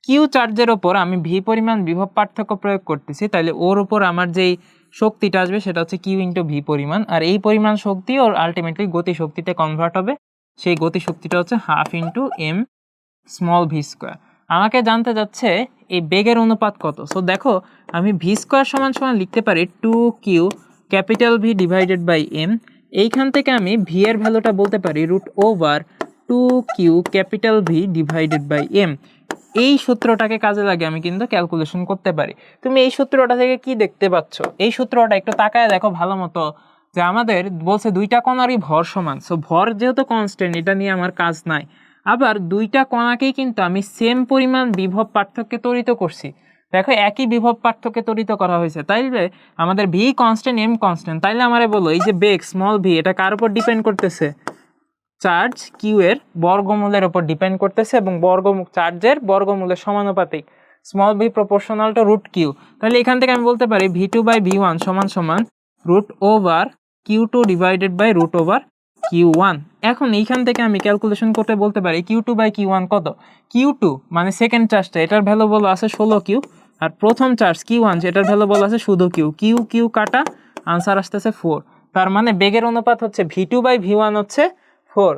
কিউ চার্জের ওপর আমি ভি পরিমাণ বিভব পার্থক্য প্রয়োগ করতেছি, তাইলে ওর উপর আমার যেই শক্তিটা আসবে সেটা হচ্ছে কিউ ইন্টু ভি পরিমাণ। আর এই পরিমাণ শক্তি ওর আলটিমেটলি গতি শক্তিতে কনভার্ট হবে। সেই গতি শক্তিটা হচ্ছে 1/2 × m^v²। আমাকে জানতে যাচ্ছে এই বেগের অনুপাত কত। সো দেখো, আমি v² লিখতে পারি 2q V divided by m। এইখান থেকে আমি ভি এর ভ্যালুটা বলতে পারি √2q V divided by m। এই সূত্রটাকে কাজে লাগে আমি কিন্তু ক্যালকুলেশন করতে পারি। তুমি এই সূত্রটা থেকে কি দেখতে পাচ্ছ? এই সূত্রটা একটু তাকায় দেখো ভালো মতো, যে আমাদের বলছে দুইটা কণারই ভর সমান। সো ভর যেহেতু কনস্ট্যান্ট, এটা নিয়ে আমার কাজ নাই। আবার দুইটা কণাকেই কিন্তু আমি সেম পরিমাণ বিভব পার্থক্যে ত্বরিত করছি। দেখো একই বিভব পার্থক্যে ত্বরিত করা হয়েছে, তাইলে আমাদের ভি কনস্ট্যান্ট, এম কনস্ট্যান্ট। তাইলে আমারে বলো এই যে বেগ v এটা কার উপর ডিপেন্ড করতেছে? চার্জ কিউ এর বর্গমূলের উপর ডিপেন্ড করতেছে, এবং চার্জের বর্গমূলের সমানুপাতিক। v proportional to √q। তাহলে এখান থেকে আমি বলতে পারি v2/v1 √q2 divided by √q1। এখন এইখান থেকে আমি ক্যালকুলেশন করতে বলতে পারি q2/q1 কত? q2 মানে সেকেন্ড চার্জটা, এটার ভ্যালু বলা আছে 16q। আর প্রথম চার্জ q1 এটার ভ্যালু বলা আছে শুধু q কাটা, আনসার আসতেছে 4। তার মানে বেগের অনুপাত হচ্ছে v2/v1 হচ্ছে 4।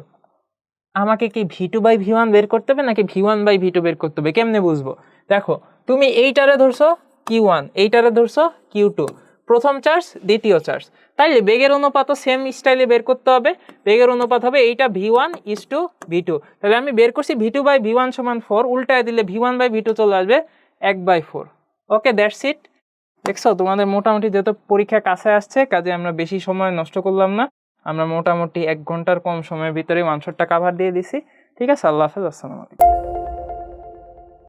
আমাকে কি v2/v1 বের করতে হবে নাকি v1/v2 বের করতে হবে? কেমনে বুঝবো? দেখো, তুমি এইটারে ধরছো q1, এইটারে ধরছো q2, প্রথম চার্জ দ্বিতীয় চার্জ, তাইলে বেগের অনুপাতও সেম স্টাইলে বের করতে হবে। বেগের অনুপাত হবে এইটা v1:v2। তাহলে আমি বের করছি v2/v1 = 4, উল্টায় দিলে v1/v2 চলে আসবে 1/4। ওকে, দ্যাটস ইট। দেখছো, তোমাদের মোটামুটি যেহেতু পরীক্ষা কাছে আসছে, কাজে আমরা বেশি সময় নষ্ট করলাম না। আমরা মোটামুটি 1 ঘন্টার কম সময়ের ভিতরে আনসারটা কভার দিয়ে দিছি। ঠিক আছে, আল্লাহ হাফেজ, আসসালামু আলাইকুম।